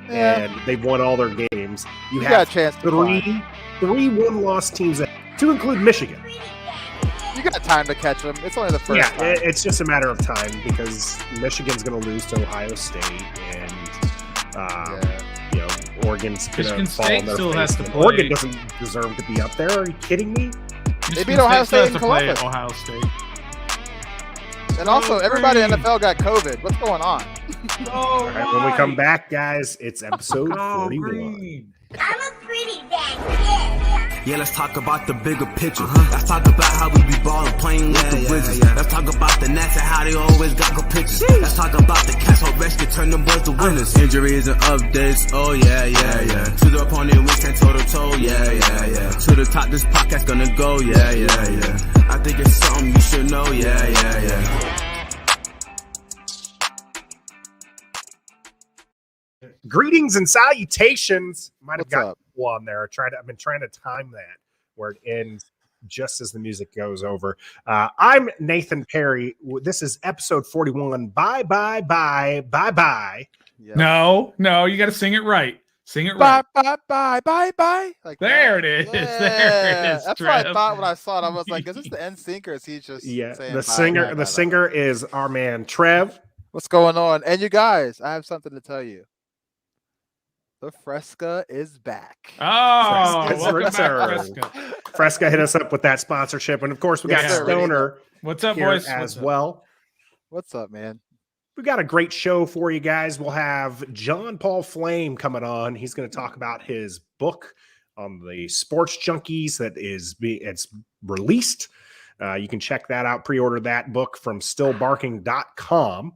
and they've won all their games. You have got a chance to three one-loss teams, to include Michigan. You got time to catch them. It's only the first time. It's just a matter of time because Michigan's going to lose to Ohio State, and Oregon's going to fall on their still face. has to play. Oregon doesn't deserve to be up there. Are you kidding me? They beat Ohio State in Columbus. Ohio State. And also, everybody in the NFL got COVID. What's going on? All right, when we come back, guys, it's episode 41. I'm a pretty bad kid. Yeah, let's talk about the bigger picture. Let's talk about how we be ballin', playing with the Wizards. Let's talk about the Nets and how they always got good pictures. Let's talk about the Cats, how Rex can turn them boys to winners. Injuries and updates, oh yeah. To the opponent, we stand toe to toe, yeah. To the top, this podcast gonna go, yeah. I think it's something you should know, yeah. Greetings and salutations. Might have What's got up? one there. I've been trying to time that where it ends just as the music goes over. I'm Nathan Perry. This is episode 41. Bye. Yeah. No, you got to sing it right. Sing it right. Bye. Like There that. it is. Yeah. There it is. That's what I thought when I saw it. I was like, is this the NSYNC or is he just saying the singer is our man Trev. What's going on? And you guys, I have something to tell you. The Fresca is back. Oh, Fresca's welcome back, return. Fresca. Fresca hit us up with that sponsorship. And of course, we got Stoner What's up, here boys? as well. What's up, man? We got a great show for you guys. We'll have JP Flaim coming on. He's going to talk about his book on the Sports Junkies that it's released. You can check that out. Pre-order that book from stillbarking.com.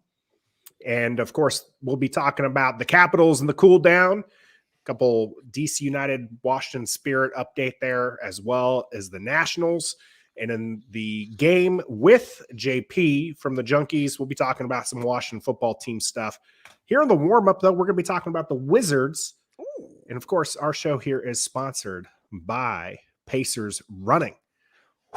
And of course, we'll be talking about the Capitals and the cool down. A couple DC United, Washington Spirit update there, as well as the Nationals. And in the game with JP from the Junkies, we'll be talking about some Washington football team stuff. Here in the warm-up, though, we're going to be talking about the Wizards. Ooh. And of course, our show here is sponsored by Pacers Running.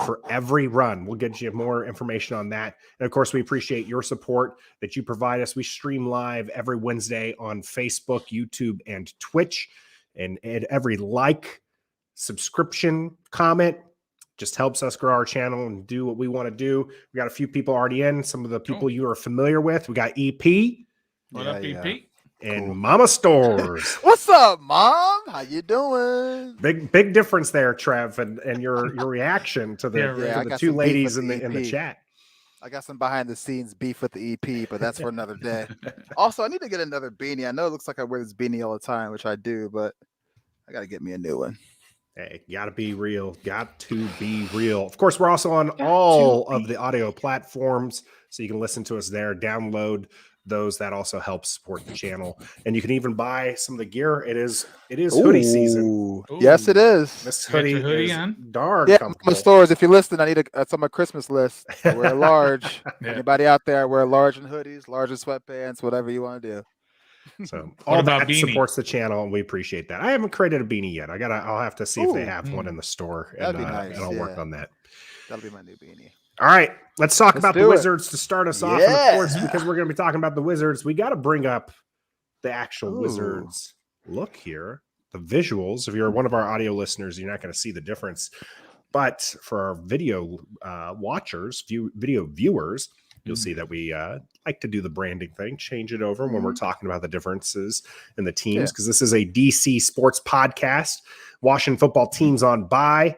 For every run, we'll get you more information on that. And of course, we appreciate your support that you provide us. We stream live every Wednesday on Facebook, YouTube, and Twitch. And every like, subscription, comment just helps us grow our channel and do what we want to do. We got a few people already in, some of the people you are familiar with. We got EP. What up, EP? And Mama Stores. What's up, Mom? How you doing? Big difference there, Trev, and your reaction to the two ladies in the chat. I got some behind the scenes beef with the EP, but that's for another day. Also, I need to get another beanie. I know it looks like I wear this beanie all the time, which I do, but I got to get me a new one. Hey, gotta be real. Got to be real. Of course, we're also on all of the audio platforms, so you can listen to us there. Download those. That also helps support the channel, and you can even buy some of the gear. It is hoodie season. Ooh. Yes, it is. This hoodie is on. darn comfortable. My stores. If you're listening, I need it's on my Christmas list. I wear a large. Anybody out there wear large in hoodies, large in sweatpants, whatever you want to do. So all that supports the channel, and we appreciate that. I haven't created a beanie yet. I'll have to see if they have one in the store, and I'll work on that. That'll be my new beanie. All right, let's talk about the Wizards to start us off. And of course, because we're going to be talking about the Wizards, we got to bring up the actual Wizards look here, the visuals. If you're one of our audio listeners, you're not going to see the difference. But for our video watchers, video viewers, you'll see that we like to do the branding thing, change it over when we're talking about the differences in the teams, because this is a DC sports podcast. Washington football teams on bye.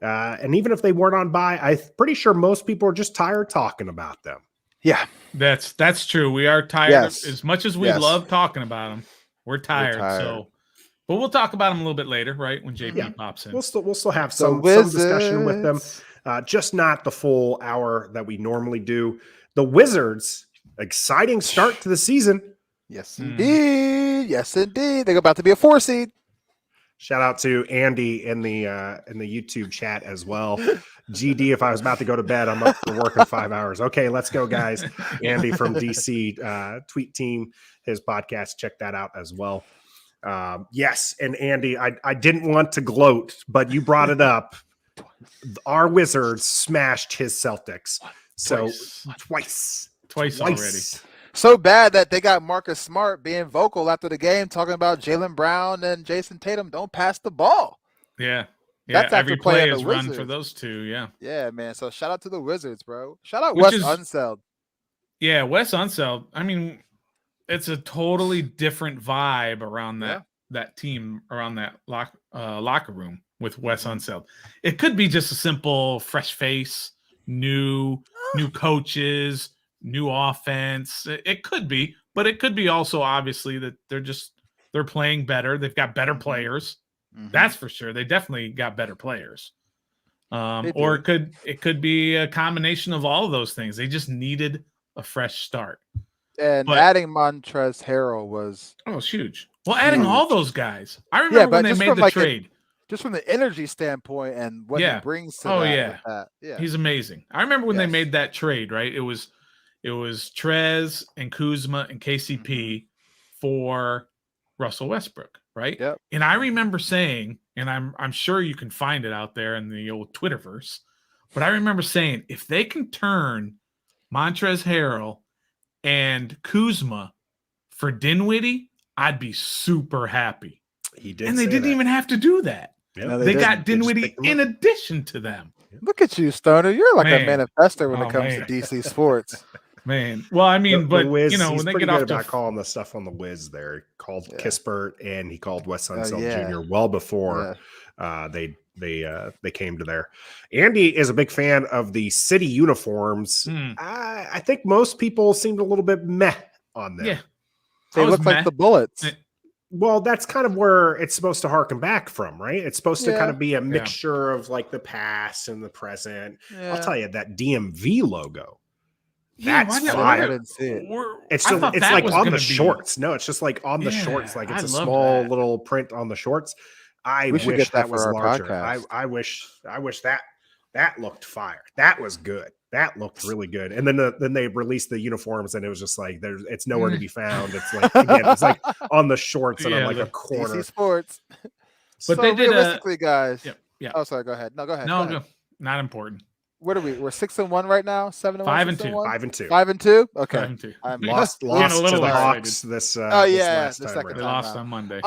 And even if they weren't on bye, I'm pretty sure most people are just tired talking about them. Yeah, that's true. We are tired. As much as we love talking about them, we're tired. So, but we'll talk about them a little bit later, right? When JP pops in, we'll still have some discussion with them. Just not the full hour that we normally do. The Wizards, exciting start to the season. Yes, indeed. Yes, indeed. They're about to be a 4 seed. Shout out to Andy in the YouTube chat as well. GD, if I was about to go to bed, I'm up for work in 5 hours. Okay, let's go, guys. Andy from DC Tweet Team, his podcast, check that out as well. Yes, and Andy, I didn't want to gloat, but you brought it up. Our Wizards smashed his Celtics. Twice already. So bad that they got Marcus Smart being vocal after the game, talking about Jaylen Brown and Jason Tatum don't pass the ball. Yeah. That's every after play playing is the run for Wizards. those two. Yeah. Yeah, man. So shout out to the Wizards, bro. Shout out Which Wes is- Unseld. Yeah, Wes Unseld. I mean, it's a totally different vibe around that team, around that locker room with Wes Unseld. It could be just a simple fresh face, new coaches, new offense. It could be, but it could be also obviously that they're playing better. They've got better players. That's for sure. They definitely got better players. Or it could be a combination of all of those things. They just needed a fresh start. And adding Montrezl Harrell was huge. Well, adding all those guys. I remember when they made the trade. Just from the energy standpoint and what he brings to that. Yeah. He's amazing. I remember when they made that trade, right? It was Trez and Kuzma and KCP for Russell Westbrook, right? Yep. And I remember saying, and I'm sure you can find it out there in the old Twitterverse, but I remember saying, if they can turn Montrezl Harrell and Kuzma for Dinwiddie, I'd be super happy. He did, and they didn't even have to do do Yeah. No, they got Dinwiddie in addition to them. Look at you, Stoner. You're like a manifester when it comes to DC sports. Man. Well, I mean, but Wiz, you know, when they get off about calling the stuff on the Wiz there, he called Kispert and he called Wes Unseld Jr. well before they came to there. Andy is a big fan of the city uniforms. I think most people seemed a little bit meh on them. Yeah. They look like the Bullets. Well, that's kind of where it's supposed to harken back from, right? It's supposed to kind of be a mixture of like the past and the present. Yeah. I'll tell you, that DMV logo. That's fire. I didn't see it. It's like on the shorts. No, it's just like on the shorts. Like it's a small little print on the shorts. I wish that was larger. I wish that looked fire. That was good. That looked really good. And then they released the uniforms, and it was just like it's nowhere to be found. It's like again, it's like on the shorts and on like a corner. DC Sports. But so they did realistically, guys. Yeah. Oh, sorry. Go ahead. No, go ahead. No, not important. What are we? We're 6-1 right now. 7-1. 5-2. 5-2. 5-2. Okay. 5-2. I'm lost to the Hawks this. The second time. They lost on Monday.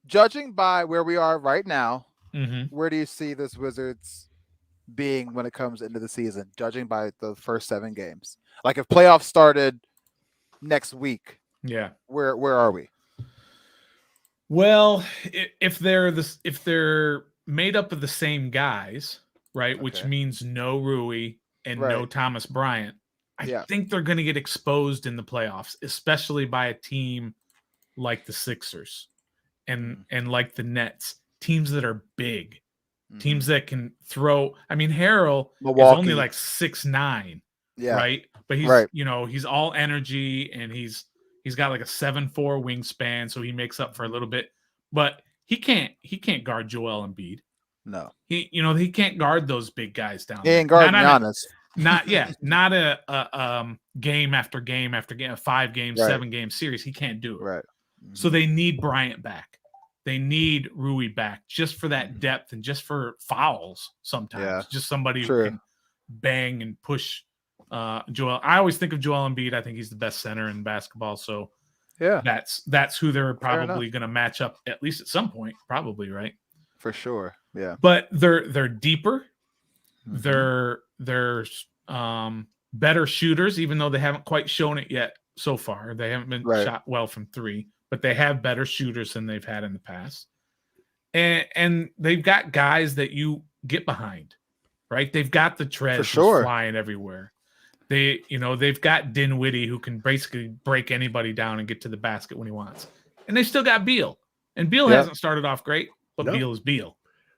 Judging by where we are right now, Mm-hmm. where do you see this Wizards being when it comes into the season? Judging by the first 7 games, like if playoffs started next week, where are we? Well, if they're made up of the same guys, right, which means no Rui and no Thomas Bryant, I think they're going to get exposed in the playoffs, especially by a team like the Sixers and like the Nets, teams that are big, teams that can throw. I mean, Harrell is only like 6'9", right? But he's he's all energy, and he's got like a 7'4" wingspan, so he makes up for a little bit. But he can't guard Joel Embiid. No, he can't guard those big guys down. He ain't guarding Giannis. Not a game after game after game, a 5-game, 7-game series. He can't do it. Right. So they need Bryant back. They need Rui back just for that depth and just for fouls sometimes. Yeah. Just somebody who can bang and push Joel. I always think of Joel Embiid. I think he's the best center in basketball. So that's who they're probably going to match up at least at some point. Probably, right? For sure. Yeah. But they're deeper. They're better shooters, even though they haven't quite shown it yet so far. They haven't been shot well from 3, but they have better shooters than they've had in the past. And they've got guys that you get behind, right? They've got the Trez flying everywhere. They've got Dinwiddie who can basically break anybody down and get to the basket when he wants. And they still got Beal. And Beal hasn't started off great, but Beal is Beal.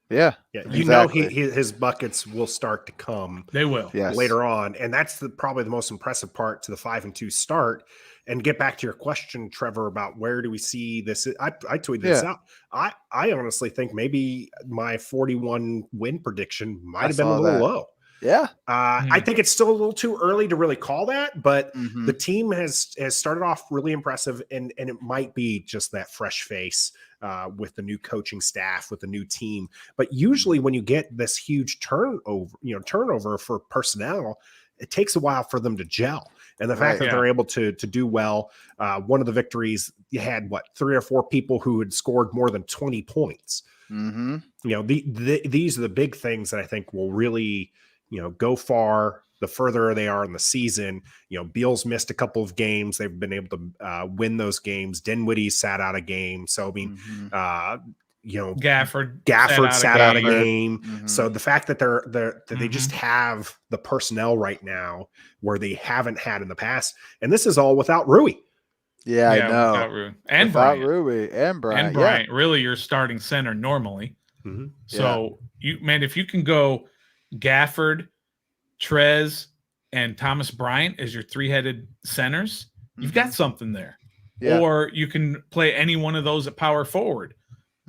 Yeah. Exactly. His buckets will start to come. They will later on, and that's probably the most impressive part to the 5-2 start. And get back to your question, Trevor, about where do we see this? I tweeted this out. I honestly think maybe my 41 win prediction might have been a little low. Yeah. I think it's still a little too early to really call that, but the team has started off really impressive, and it might be just that fresh face with the new coaching staff, with the new team. But usually when you get this huge turnover for personnel, it takes a while for them to gel. And the fact that they're able to do well, one of the victories, you had 3 or 4 people who had scored more than 20 points. Mm-hmm. These are the big things that I think will really, go far the further they are in the season. Beal's missed a couple of games. They've been able to win those games. Dinwiddie sat out a game. So, I mean, Gafford sat out a game. Mm-hmm. So the fact that they just have the personnel right now where they haven't had in the past, and this is all without Rui. Yeah, I know. Without Rui. And without Bryant. Rui and Bryant. And Bryant, really your starting center normally. Mm-hmm. So if you can go Gafford, Trez, and Thomas Bryant as your 3-headed centers, you've got something there. Yeah. Or you can play any one of those at power forward.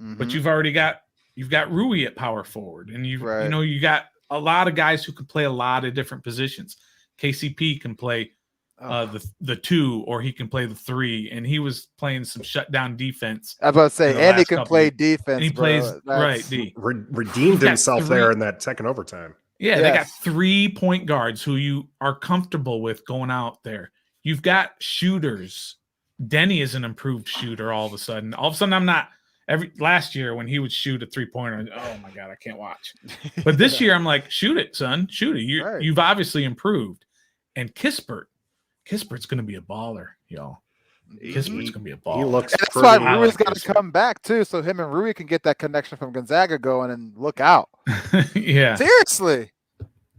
Mm-hmm. But you've got Rui at power forward, and you got a lot of guys who can play a lot of different positions. KCP can play the 2, or he can play the 3, and he was playing some shutdown defense. I was about to say, and he can play defense. And he plays right D. Redeemed himself there in that second overtime. Yeah, they got 3 point guards who you are comfortable with going out there. You've got shooters. Denny is an improved shooter all of a sudden. All of a sudden, I'm not. Last year when he would shoot a 3-pointer, oh my God, I can't watch. But this year I'm like, shoot it, son, shoot it. You've obviously improved. And Kispert's going to be a baller, y'all. Kispert's going to be a baller. He looks. That's why Rui's got to come back too, so him and Rui can get that connection from Gonzaga going and look out. Yeah, seriously.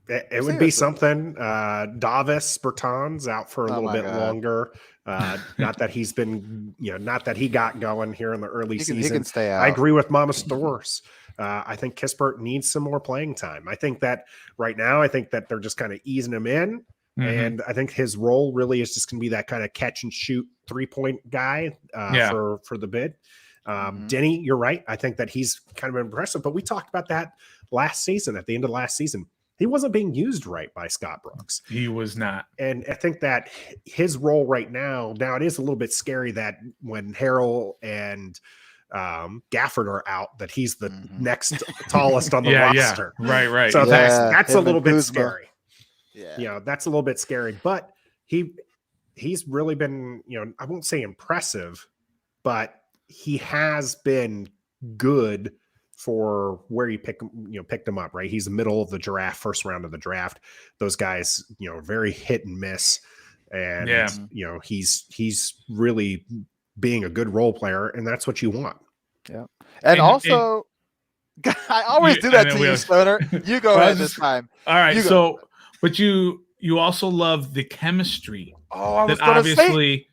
It would be something. Davis Bertans out for a little bit longer. Not that he's been, not that he got going here in the early season. He can stay out. I agree with Mama Stores. I think Kispert needs some more playing time. I think that right now, I think that they're just kind of easing him in. Mm-hmm. And I think his role really is just going to be that kind of catch and shoot 3-point guy for the bid. Denny, you're right. I think that he's kind of impressive, but we talked about that last season, at the end of last season. He wasn't being used right by Scott Brooks. He was not. And I think that his role right now it is a little bit scary that when Harrell and Gafford are out, that he's the next tallest on the roster. Yeah. Right. So that's a little bit Kuzma. scary. Yeah. That's a little bit scary. But he's really been, I won't say impressive, but he has been good for where you picked him up, right? He's the middle of the draft, first round of the draft. Those guys, very hit and miss. And, he's really being a good role player, and that's what you want. Yeah. And also, I always do that to you, Stoner. You go ahead this time. All right. So, but you also love the chemistry. Oh, I was going to say.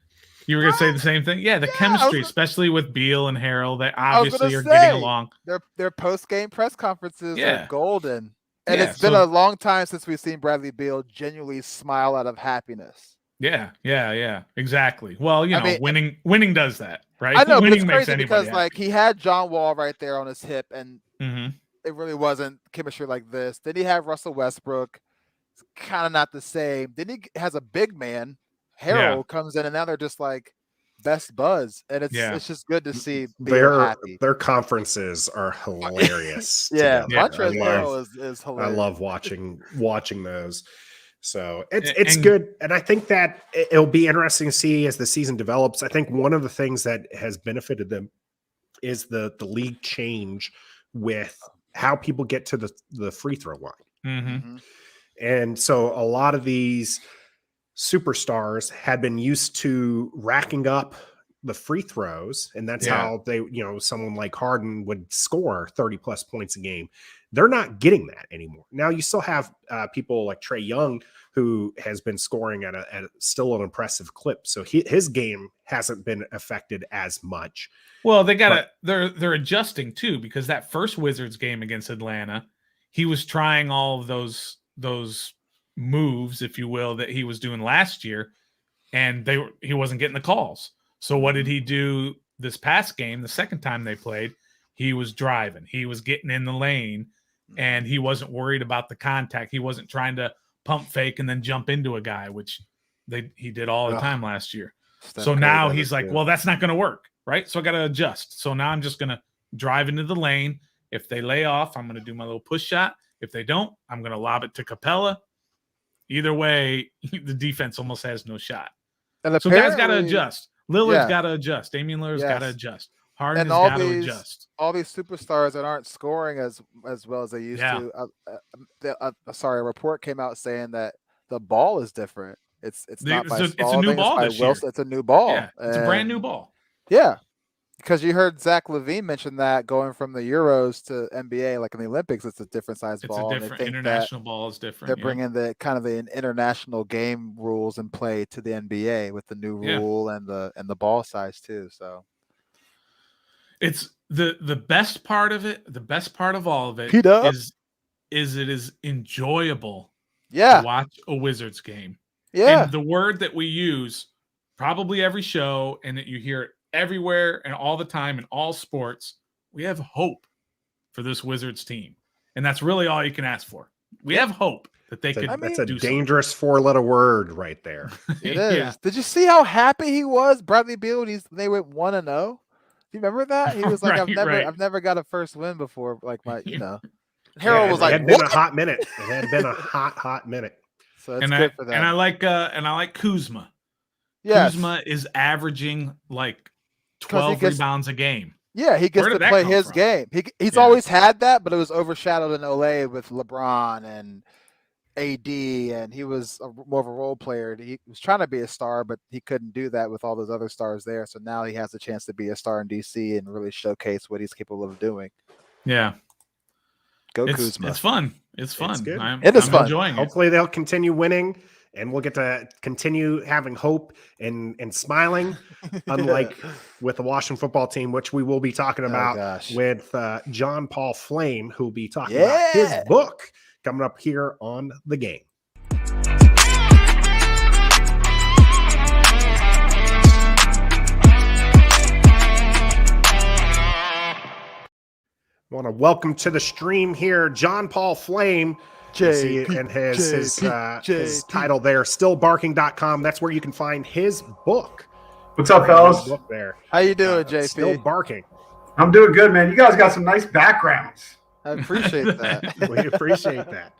You were going to say the same thing? Yeah, the chemistry, especially with Beal and Harrell, they obviously are getting along. Their post-game press conferences are golden. And it's been a long time since we've seen Bradley Beal genuinely smile out of happiness. Yeah, exactly. Well, winning does that, right? I know, winning but it's crazy because he had John Wall right there on his hip, and it really wasn't chemistry like this. Then he had Russell Westbrook. It's kind of not the same. Then he has a big man. Harrell comes in, and now they're just like best buds, and it's just good to see. Their conferences are hilarious. Montrezl Harrell is hilarious. I love watching those. So it's good, and I think that it'll be interesting to see as the season develops. I think one of the things that has benefited them is the league change with how people get to the free throw line, and so a lot of these superstars had been used to racking up the free throws, and that's how they, someone like Harden would score 30 plus points a game. They're not getting that anymore. Now you still have people like Trae Young, who has been scoring at still an impressive clip. So his game hasn't been affected as much. Well, they're adjusting too, because that first Wizards game against Atlanta, he was trying all of those moves, if you will, that he was doing last year, and he wasn't getting the calls. So what did he do this past game? The second time they played, he was driving, he was getting in the lane, and he wasn't worried about the contact. He wasn't trying to pump fake and then jump into a guy, which he did all the time last year. So now he's like, well, that's not going to work, right? So I got to adjust. So now I'm just going to drive into the lane. If they lay off, I'm going to do my little push shot. If they don't, I'm going to lob it to Capella. Either way, the defense almost has no shot. And so guys got to adjust. Lillard's got to adjust. Damian Lillard's got to adjust. Harden has got to adjust. All these superstars that aren't scoring as well as they used to. Sorry, a report came out saying that the ball is different. It's not by it's a new ball this year. It's a new ball. Yeah, it's a brand new ball. Yeah. Because you heard Zach LaVine mention that going from the Euros to NBA, like in the Olympics, it's a different size ball. It's a different international ball is different. They're bringing the kind of the international game rules and play to the NBA with the new rule and the ball size too. So it's the best part of it. The best part of all of it is it is enjoyable. To watch a Wizards game. Yeah, and the word that we use probably every show, and that you hear it everywhere and all the time in all sports, we have hope for this Wizards team. And that's really all you can ask for. We have hope that they could That's a dangerous 4-letter word right there. It is. Did you see how happy he was, Bradley Beal, when they went 1-0? Do you remember that? He was like, I've never got a first win before. Like Harold was like, it had been a hot minute. It had been a hot minute. So it's good for that. And I like Kuzma. Yes. Kuzma is averaging like 12 rebounds a game. Yeah, he gets to play his game. He's always had that, but it was overshadowed in LA with LeBron and AD, and he was more of a role player. He was trying to be a star, but he couldn't do that with all those other stars there. So now he has a chance to be a star in DC and really showcase what he's capable of doing. Yeah. Kuzma. It's fun. It's fun. It's good. I'm fun. Enjoying Hopefully they'll continue winning, and we'll get to continue having hope and smiling, unlike with the Washington football team, which we will be talking about with John Paul Flaim, who will be talking about his book coming up here on The Game. I want to welcome to the stream here John Paul Flaim. And his title there, stillbarking.com. That's where you can find his book. What's up, fellas? How you doing, JP? Still Barking. I'm doing good, man. You guys got some nice backgrounds. I appreciate that. We appreciate that.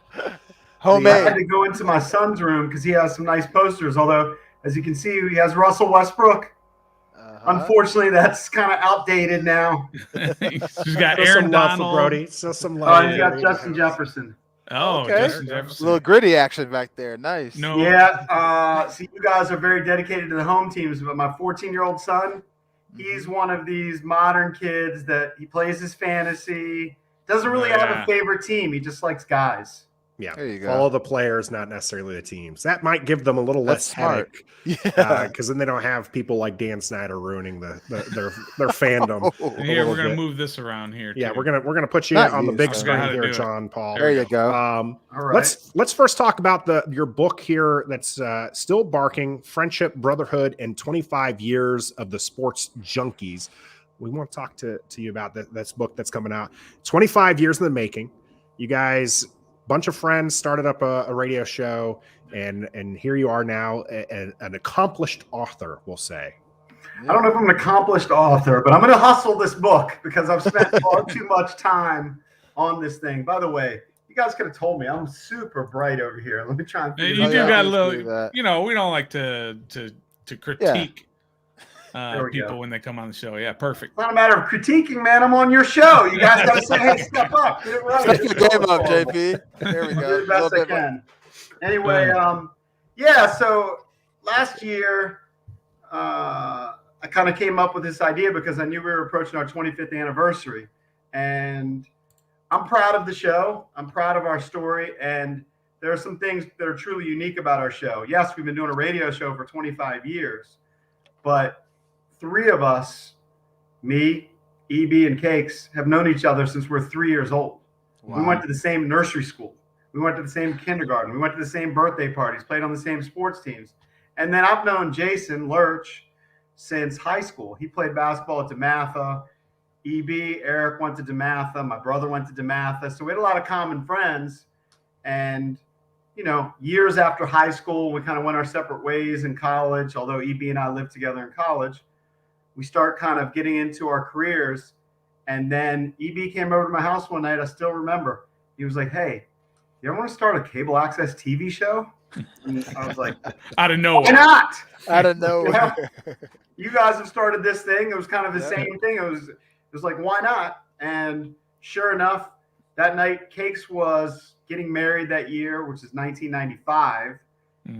Homemade. I had to go into my son's room because he has some nice posters. Although, as you can see, he has Russell Westbrook. Unfortunately, that's kind of outdated now. He's got Aaron Donald. Brody. So some love. He's got Justin Jefferson. Oh, okay. Justin Jefferson. A little gritty action back there. Nice. No. Yeah. See, you guys are very dedicated to the home teams, but my 14-year-old son, he's one of these modern kids that he plays his fantasy. Doesn't really have a favorite team. He just likes guys. Yeah, there you go. Follow the players, not necessarily the teams. That might give them a little less headache. Yeah, because then they don't have people like Dan Snyder ruining their fandom. Here, we're gonna move this around here. Yeah, we're gonna put you on the big screen here, John Paul. There you go. All right. Let's first talk about your book here. That's Still Barking: Friendship, Brotherhood, and 25 Years of the Sports Junkies. We want to talk to you about this book that's coming out. 25 years in the making. You guys. Bunch of friends started up a radio show, and here you are now, an accomplished author, we'll say. I don't know if I'm an accomplished author, but I'm going to hustle this book because I've spent far too much time on this thing. By the way, you guys could have told me I'm super bright over here. Let me try and you do got a little. You know, we don't like to critique. People when they come on the show. Yeah, perfect. It's not a matter of critiquing, man. I'm on your show. You guys got to say, hey, step up. Get it right. Step your game up, JP. There we go. Do the best I can. Anyway, so last year, I kind of came up with this idea because I knew we were approaching our 25th anniversary. And I'm proud of the show. I'm proud of our story. And there are some things that are truly unique about our show. Yes, we've been doing a radio show for 25 years, but three of us, me, EB, and Cakes, have known each other since we're 3 years old. Wow. We went to the same nursery school. We went to the same kindergarten. We went to the same birthday parties, played on the same sports teams. And then I've known Jason Lurch since high school. He played basketball at DeMatha. EB, Eric went to DeMatha. My brother went to DeMatha. So we had a lot of common friends. And, you know, years after high school, we kind of went our separate ways in college, although EB and I lived together in college. We start kind of getting into our careers. And then EB came over to my house one night. I still remember. He was like, hey, you ever want to start a cable access TV show? And I was like, out of nowhere. why not? Out of nowhere. You guys have started this thing. It was kind of the same thing. It was like, why not? And sure enough, that night, Cakes was getting married that year, which is 1995.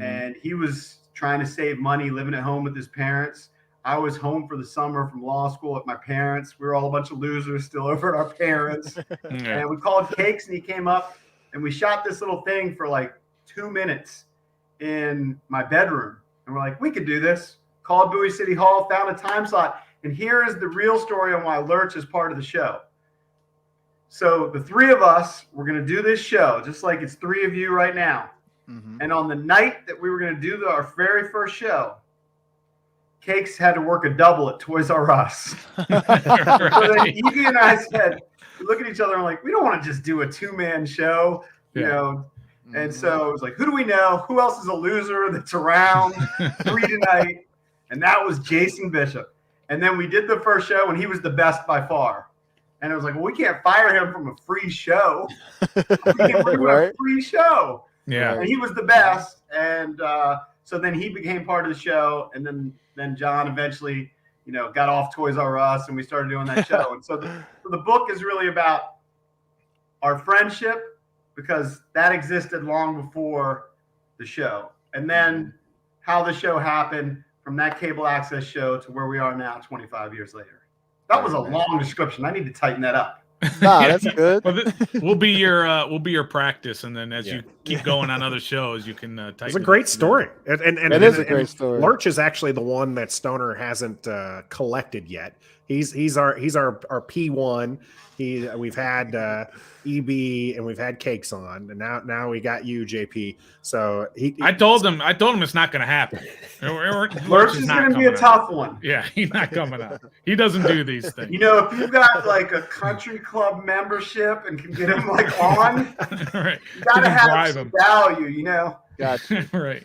And he was trying to save money, living at home with his parents. I was home for the summer from law school with my parents. We were all a bunch of losers still over at our parents. And we called Cakes, and he came up, and we shot this little thing for like 2 minutes in my bedroom. And we're like, we could do this. Called Bowie City Hall, found a time slot. And here is the real story on why Lurch is part of the show. So the three of us were going to do this show, just like it's three of you right now. And on the night that we were going to do our very first show, Cakes had to work a double at Toys R Us. So then Evie and I said, we look at each other and like, we don't want to just do a 2-man show, you know. And so it was like, who do we know? Who else is a loser that's around? 3 tonight. And that was Jason Bishop. And then we did the first show, and he was the best by far. And it was like, well, we can't fire him from a free show. We can't bring him a free show. Yeah. And he was the best. And so then he became part of the show. And then John eventually, you know, got off Toys R Us, and we started doing that show. And so the book is really about our friendship, because that existed long before the show. And then how the show happened from that cable access show to where we are now 25 years later. That was a long description. I need to tighten that up. Nah, that's good. Well, we'll be your practice, and then as you keep going on other shows, you can tighten. It's a great story, and it is a great story. Lurch is actually the one that Stoner hasn't collected yet. He's our P1. We've had EB and we've had Cakes on, and now we got you, JP. So I told him it's not going to happen. Lurch is going to be a tough one. Yeah, he's not coming out. He doesn't do these things. You know, if you've got like a country club membership and can get him like on, right. You got to have some value. You know, gotcha. Right.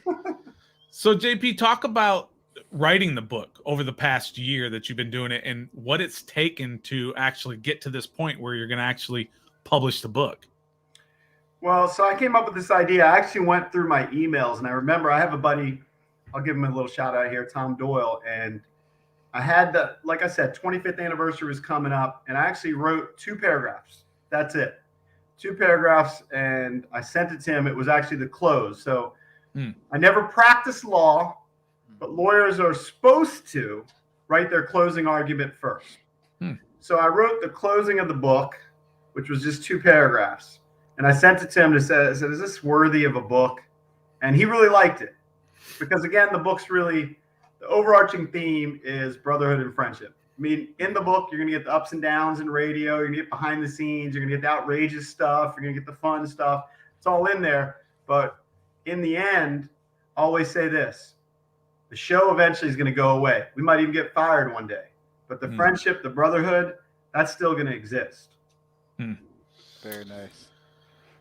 So JP, talk about writing the book over the past year that you've been doing it, and what it's taken to actually get to this point where you're going to actually publish the book. Well, so I came up with this idea. I actually went through my emails, and I remember I have a buddy, I'll give him a little shout out here, Tom Doyle. And I had like I said, 25th anniversary was coming up, and I actually wrote 2 paragraphs. That's it. 2 paragraphs. And I sent it to him. It was actually the close. So I never practiced law, but lawyers are supposed to write their closing argument first. So I wrote the closing of the book, which was just 2 paragraphs. And I sent it to him to say, is this worthy of a book? And he really liked it. Because again, the book's really, the overarching theme is brotherhood and friendship. I mean, in the book, you're going to get the ups and downs in radio. You're going to get behind the scenes. You're going to get the outrageous stuff. You're going to get the fun stuff. It's all in there. But in the end, I always say this. The show eventually is going to go away. We might even get fired one day. But the friendship, the brotherhood, that's still going to exist. Very nice.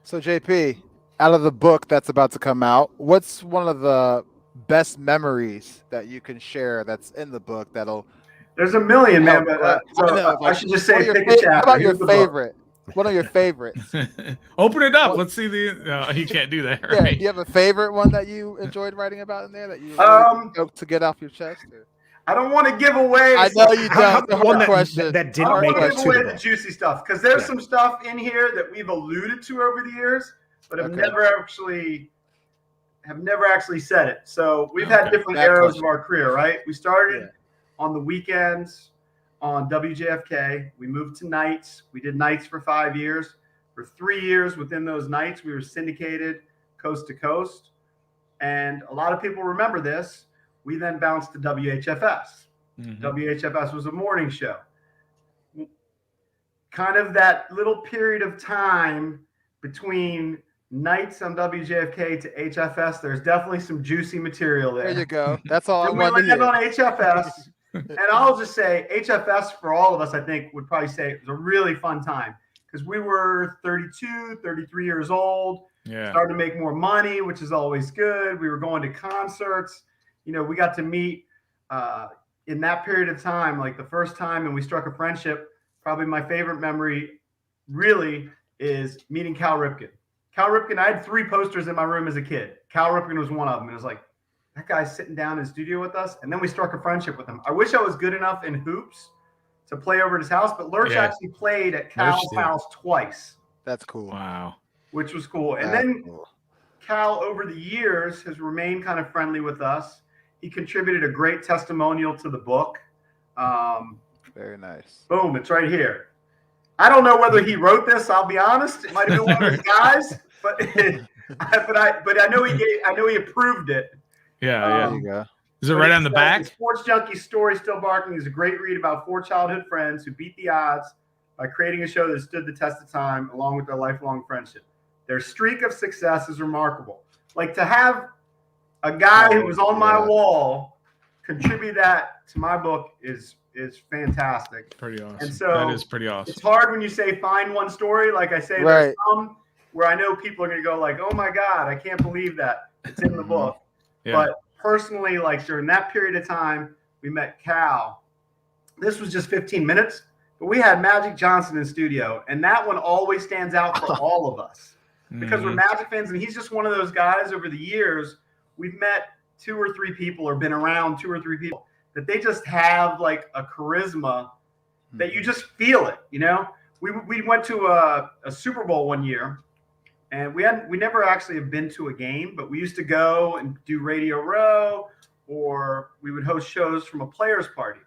So, JP, out of the book that's about to come out, what's one of the best memories that you can share that's in the book that'll... There's a million, man, but I should just say pick a chapter. How about your favorite? One of your favorites. Open it up. Let's see the... you can't do that, right? Yeah, do you have a favorite one that you enjoyed writing about in there that you really to get off your chest? Or? I don't want to give away. I know you don't. The one question. that didn't make it give away the juicy stuff, because there's some stuff in here that we've alluded to over the years, but have never actually said it. So we've had different eras of our career, right? We started on the weekends on WJFK. We moved to nights. We did nights for 5 years. For 3 years within those nights, we were syndicated coast to coast. And a lot of people remember this. We then bounced to WHFS. WHFS was a morning show. Kind of that little period of time between nights on WJFK to HFS, there's definitely some juicy material there. There you go. That's all I wanted wanted to hear. on HFS. And I'll just say HFS for all of us, I think, would probably say it was a really fun time, because we were 32, 33 years old, starting to make more money, which is always good. We were going to concerts. You know, we got to meet in that period of time, like the first time, and we struck a friendship. Probably my favorite memory really is meeting Cal Ripken. Cal Ripken, I had 3 posters in my room as a kid. Cal Ripken was one of them. And it was like, that guy's sitting down in the studio with us. And then we struck a friendship with him. I wish I was good enough in hoops to play over at his house, but Lurch actually played at Cal's house twice. That's cool. Wow. Which was cool. And then Cal, over the years, has remained kind of friendly with us. He contributed a great testimonial to the book. Very nice. Boom, it's right here. I don't know whether he wrote this. I'll be honest. It might have been one of his guys, but I know he approved it. Yeah. There you go. Is it right on the back? Sports Junkies Story Still Barking is a great read about 4 childhood friends who beat the odds by creating a show that stood the test of time along with their lifelong friendship. Their streak of success is remarkable. Like, to have a guy who was on my wall contribute that to my book is fantastic. Pretty awesome. And so that is pretty awesome. It's hard when you say find one story. Like I say, there's some where I know people are going to go like, oh my God, I can't believe that it's in the book. Yeah. But personally, like during that period of time, we met Cal. This was just 15 minutes, but we had Magic Johnson in studio. And that one always stands out for all of us because we're Magic fans. And he's just one of those guys over the years. We've met 2 or 3 people or been around 2 or 3 people that they just have like a charisma that you just feel it, you know? We went to a Super Bowl one year, and we never actually have been to a game, but we used to go and do Radio Row, or we would host shows from a players party.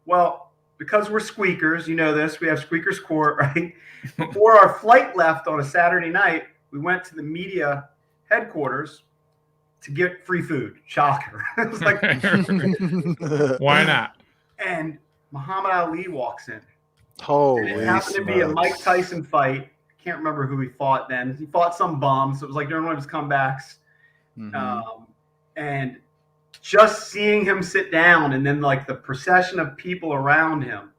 Well, because we're squeakers, you know this, we have Squeakers Court, right? Before our flight left on a Saturday night, we went to the media headquarters to get free food. Shocker. It was like, why not? And Muhammad Ali walks in. Holy and it happened to be a Mike Tyson fight. I can't remember who he fought then. He fought some bum, so it was like during one of his comebacks. And just seeing him sit down and then like the procession of people around him.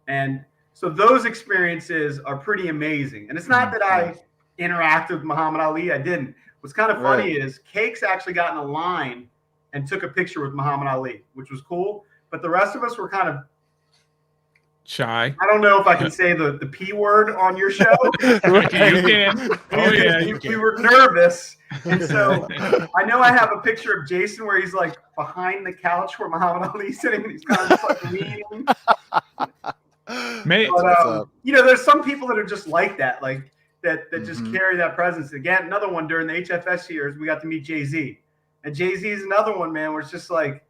And so those experiences are pretty amazing. And it's not that I interacted with Muhammad Ali. I didn't. What's kind of funny is Cakes actually got in a line and took a picture with Muhammad Ali, which was cool. But the rest of us were kind of shy. I don't know if I can say the P word on your show. You can. Oh, yeah. We were nervous. And so I know I have a picture of Jason where he's like behind the couch where Muhammad Ali's sitting and he's kind of just like leaning. But, you know, there's some people that are just like that. Like, that just carry that presence. Again, another one during the HFS years, we got to meet Jay-Z. And Jay-Z is another one, man, where it's just like,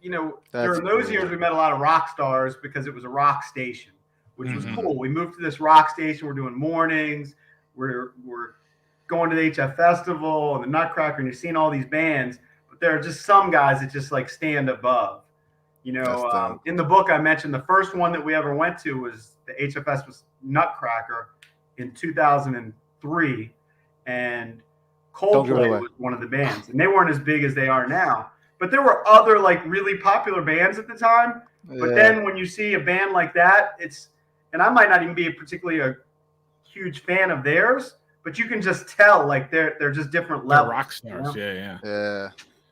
during those years, we met a lot of rock stars because it was a rock station, which was cool. We moved to this rock station. We're doing mornings. We're going to the HF Festival and the Nutcracker, and you're seeing all these bands. But there are just some guys that just like stand above. You know, in the book I mentioned the first one that we ever went to was the HFS was Nutcracker in 2003, and Coldplay was one of the bands, and they weren't as big as they are now, but there were other like really popular bands at the time. But then when you see a band like that, and I might not even be particularly a huge fan of theirs, but you can just tell like they're just different levels. They're rock stars. You know? Yeah.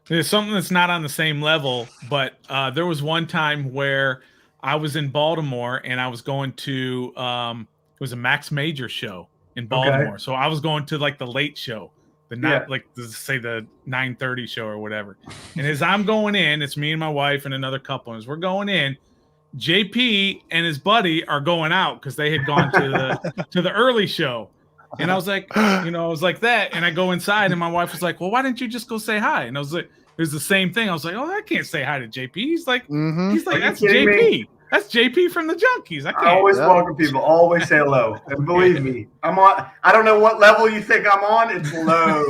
There's something that's not on the same level, but there was one time where I was in Baltimore and I was going to it was a Max Major show in Baltimore. So I was going to like the late show, like say the 9:30 show or whatever. And as I'm going in, it's me and my wife and another couple. And as we're going in, JP and his buddy are going out because they had gone to the early show. And I was like, I was like that. And I go inside and my wife was like, well, why didn't you just go say hi? And I was like, it was the same thing. I was like, oh, I can't say hi to JP. He's like, that's JP. Me? That's JP from the Junkies. I always welcome people. Always say hello. And believe me, I'm on. I don't know what level you think I'm on. It's low.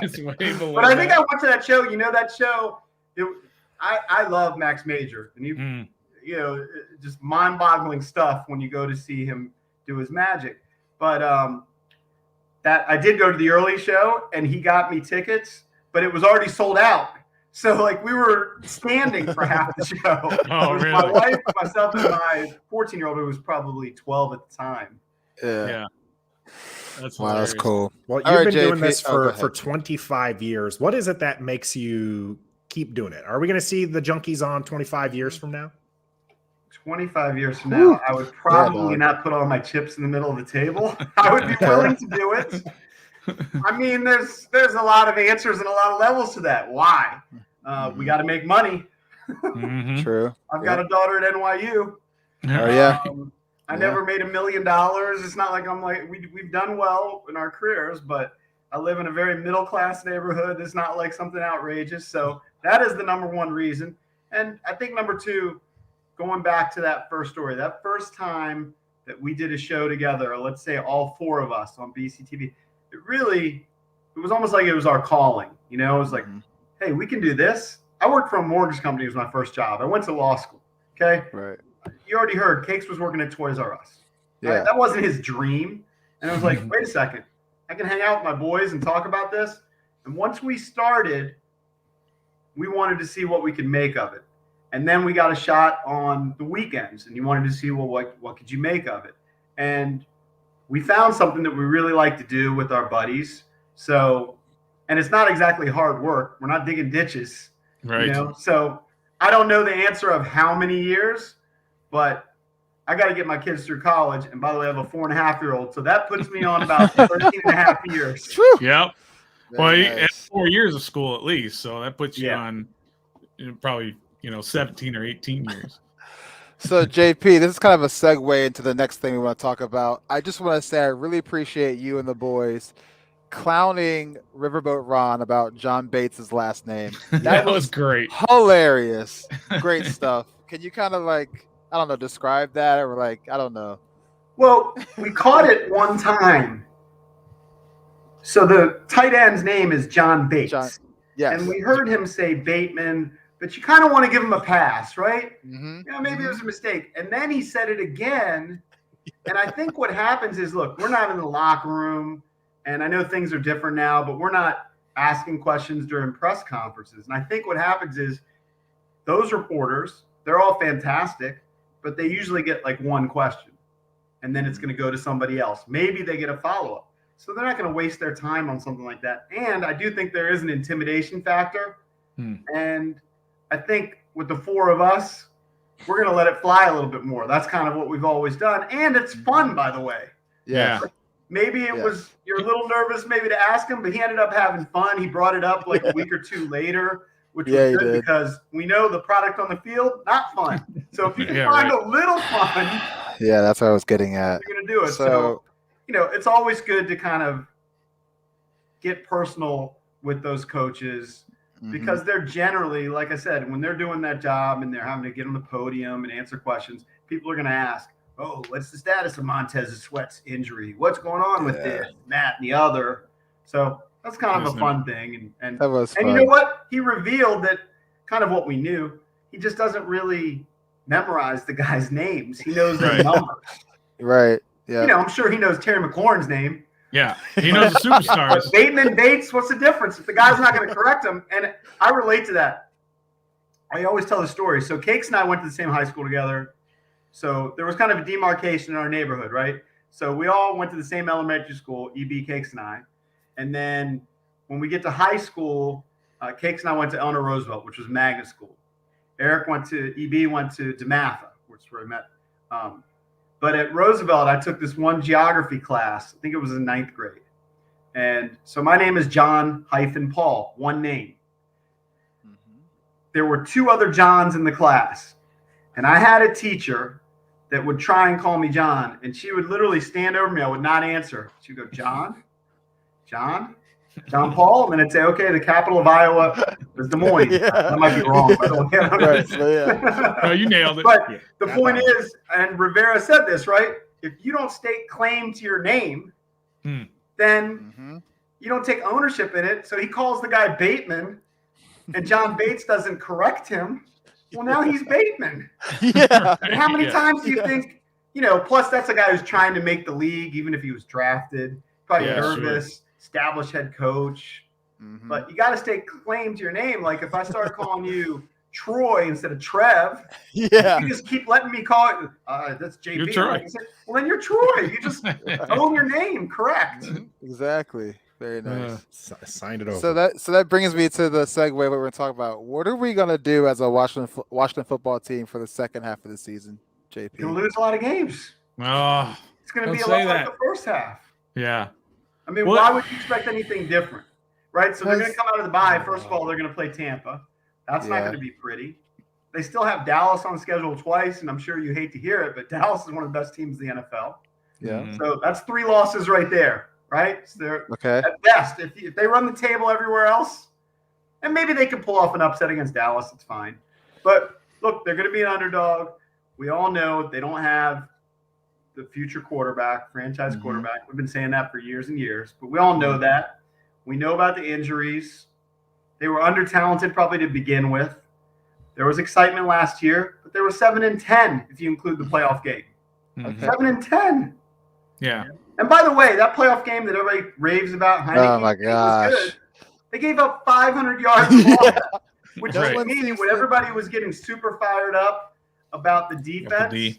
It's way below. But I think I went to that show. You know that show. I love Max Major, and just mind-boggling stuff when you go to see him do his magic. But that I did go to the early show, and he got me tickets, but it was already sold out. So, like, we were standing for half the show. Oh, really? My wife, myself, and my 14-year-old, who was probably 12 at the time. Yeah. That's cool. Well, you've been doing this for 25 years. What is it that makes you keep doing it? Are we going to see the Junkies on 25 years from now? 25 years from now, I would probably not put all my chips in the middle of the table. I would be willing to do it. I mean, there's a lot of answers and a lot of levels to that. Why? We got to make money. True. I've got a daughter at NYU. Oh yeah. I never made $1 million. It's not like I'm like we've done well in our careers, but I live in a very middle class neighborhood. It's not like something outrageous. So that is the number one reason. And I think number two, going back to that first story, that first time that we did a show together, or let's say all four of us on BCTV, it was almost like it was our calling. You know, it was like, hey, we can do this. I worked for a mortgage company. It was my first job. I went to law school. Okay. Right. You already heard Cakes was working at Toys R Us. Yeah. Right? That wasn't his dream. And I was like, wait a second. I can hang out with my boys and talk about this. And once we started, we wanted to see what we could make of it. And then we got a shot on the weekends, and you wanted to see, well, what could you make of it? And we found something that we really like to do with our buddies. So, and it's not exactly hard work. We're not digging ditches. Right. You know? So I don't know the answer of how many years, but I got to get my kids through college. And by the way, I have a 4.5-year-old. So that puts me on about 13 and a half years. Yep. Well, nice. 4 years of school at least. So that puts you on probably, 17 or 18 years. So, JP, this is kind of a segue into the next thing we want to talk about. I just want to say I really appreciate you and the boys clowning Riverboat Ron about John Bates' last name. That was great. Hilarious. Great stuff. Can you kind of describe that, or I don't know. Well, we caught it one time. So the tight end's name is John Bates. Yes. And we heard him say Bateman, but you kind of want to give him a pass, right? Mm-hmm. Maybe it was a mistake. And then he said it again. And I think what happens is, look, we're not in the locker room, and I know things are different now, but we're not asking questions during press conferences. And I think what happens is those reporters, they're all fantastic, but they usually get like one question, and then it's going to go to somebody else. Maybe they get a follow-up. So they're not going to waste their time on something like that. And I do think there is an intimidation factor. And I think with the four of us, we're going to let it fly a little bit more. That's kind of what we've always done. And it's fun, by the way. Yeah. Maybe it was, you're a little nervous maybe to ask him, but he ended up having fun. He brought it up like a week or two later, which was good because we know the product on the field, not fun. So if you can find a little fun. Yeah, that's what I was getting at. You're going to do it. So, it's always good to kind of get personal with those coaches because they're generally, like I said, when they're doing that job and they're having to get on the podium and answer questions, people are going to ask, oh, what's the status of Montez Sweat's injury? What's going on with this, that, and the other? So that's kind of a fun thing. And that was fun. You know what? He revealed that kind of what we knew. He just doesn't really memorize the guys' names. He knows their numbers. Right. Yeah. I'm sure he knows Terry McLaurin's name. Yeah. He knows the superstars. But Bateman, Bates, what's the difference? If the guy's not going to correct him, and I relate to that. I always tell the story. So Cakes and I went to the same high school together. So there was kind of a demarcation in our neighborhood, right? So we all went to the same elementary school, EB, Cakes, and I. And then when we get to high school, Cakes and I went to Eleanor Roosevelt, which was magnet school. Eric went to EB, went to DeMatha, which is where we met. But at Roosevelt, I took this one geography class. I think it was in 9th grade. And so my name is John-Paul, one name. There were 2 other Johns in the class. And I had a teacher that would try and call me John. And she would literally stand over me. I would not answer. She'd go, John Paul. And then I'd say, okay, the capital of Iowa is Des Moines. That might be wrong. No, you nailed it. But the point is, and Rivera said this, right? If you don't stake claim to your name, then you don't take ownership in it. So he calls the guy Bateman, and John Bates doesn't correct him. Well, now he's Bateman. And how many times do you think, plus that's a guy who's trying to make the league, even if he was drafted, probably nervous, established head coach. But you got to stake claim to your name. Like if I start calling you Troy instead of Trev, you just keep letting me call it. That's JP. You're Troy. Like said, well, then you're Troy. You just own your name, correct? Exactly. Very nice. Signed it over. So that brings me to the segue what we're going to talk about. What are we going to do as a Washington football team for the second half of the season? JP. He'll lose a lot of games. Oh, it's going to be a lot like the first half. Yeah. I mean, why would you expect anything different? Right? So they're going to come out of the bye. First of all, they're going to play Tampa. That's not going to be pretty. They still have Dallas on schedule twice, and I'm sure you hate to hear it, but Dallas is one of the best teams in the NFL. Yeah. So that's 3 losses right there, right? So they're at best. If they run the table everywhere else, and maybe they can pull off an upset against Dallas, it's fine. But look, they're going to be an underdog. We all know they don't have the future quarterback, franchise quarterback. We've been saying that for years and years, but we all know that. We know about the injuries. They were under-talented probably to begin with. There was excitement last year, but they were 7-10 if you include the playoff game. 7-10. Yeah. And by the way, that playoff game that everybody raves about, Heineke, oh my gosh, was good. They gave up 500 yards long, which to me, when everybody was getting super fired up about the defense,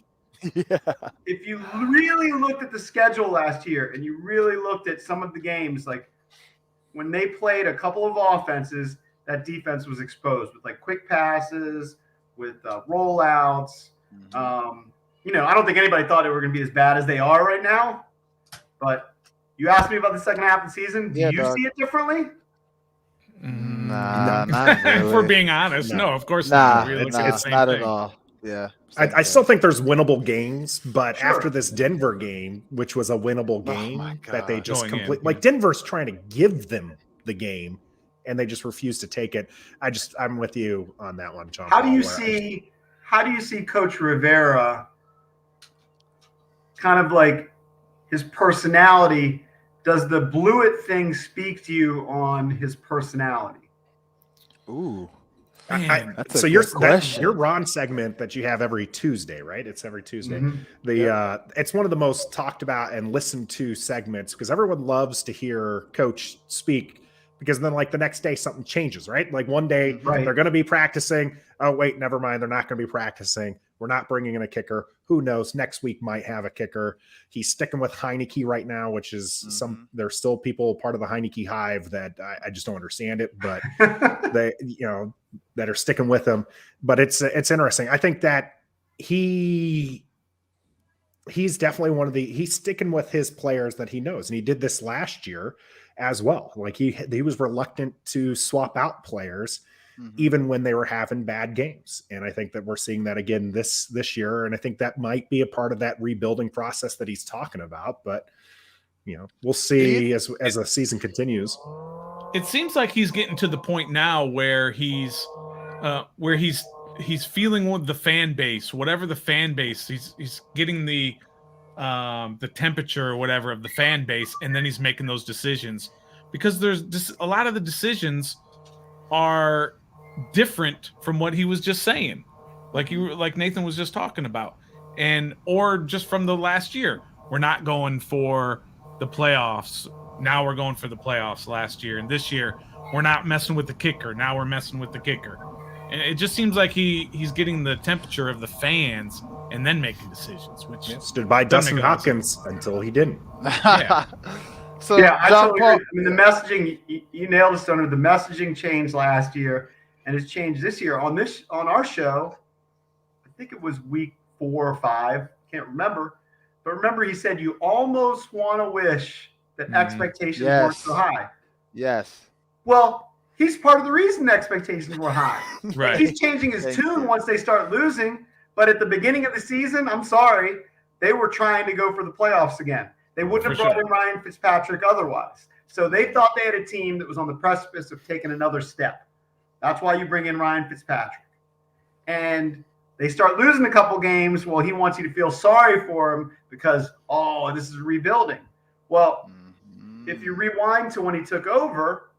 if you really looked at the schedule last year and you really looked at some of the games, like when they played a couple of offenses, that defense was exposed with like quick passes, with rollouts. You know, I don't think anybody thought they were going to be as bad as they are right now. But you asked me about the second half of the season. Do you see it differently? Nah, not really. If we're being honest, no, of course not. It's not at all. Yeah. I still think there's winnable games, but after this Denver game, which was a winnable game that they just like Denver's trying to give them the game and they just refuse to take it. I'm with you on that one, John. How do you see Coach Rivera kind of like his personality? Does the Blewett thing speak to you on his personality? Ooh. So your Ron segment that you have every Tuesday, right? It's every Tuesday. It's one of the most talked about and listened to segments because everyone loves to hear Coach speak because then like the next day something changes, right? Like one day they're going to be practicing. Oh, wait, never mind. They're not going to be practicing. We're not bringing in a kicker. Who knows? Next week might have a kicker. He's sticking with Heineke right now, which is there's still people part of the Heineke hive that I just don't understand it, but they, that are sticking with him. But it's interesting. I think that he's definitely he's sticking with his players that he knows. And he did this last year as well. Like he was reluctant to swap out players even when they were having bad games. And I think that we're seeing that again this year. And I think that might be a part of that rebuilding process that he's talking about. But, we'll see as the season continues. It seems like he's getting to the point now where he's feeling with the fan base, whatever the fan base, he's getting the temperature or whatever of the fan base. And then he's making those decisions because there's just a lot of the decisions are different from what he was just saying, like Nathan was just talking about, or just from the last year. We're not going for the playoffs. Now we're going for the playoffs last year, and this year we're not messing with the kicker. Now we're messing with the kicker, and it just seems like he's getting the temperature of the fans and then making decisions. Which stood by Dustin Hopkins until he didn't. So I totally agree. I mean, the messaging, you nailed it, Stoner. The messaging changed last year and it's changed this year. On our show, I think it was week 4 or 5, can't remember. But remember, he said you almost want to wish that expectations weren't so high. Yes. Well, he's part of the reason expectations were high. Right. He's changing his tune once they start losing. But at the beginning of the season, I'm sorry, they were trying to go for the playoffs again. They wouldn't have brought in Ryan Fitzpatrick otherwise. So they thought they had a team that was on the precipice of taking another step. That's why you bring in Ryan Fitzpatrick. And they start losing a couple games. Well, he wants you to feel sorry for him because, this is rebuilding. Well, if you rewind to when he took over,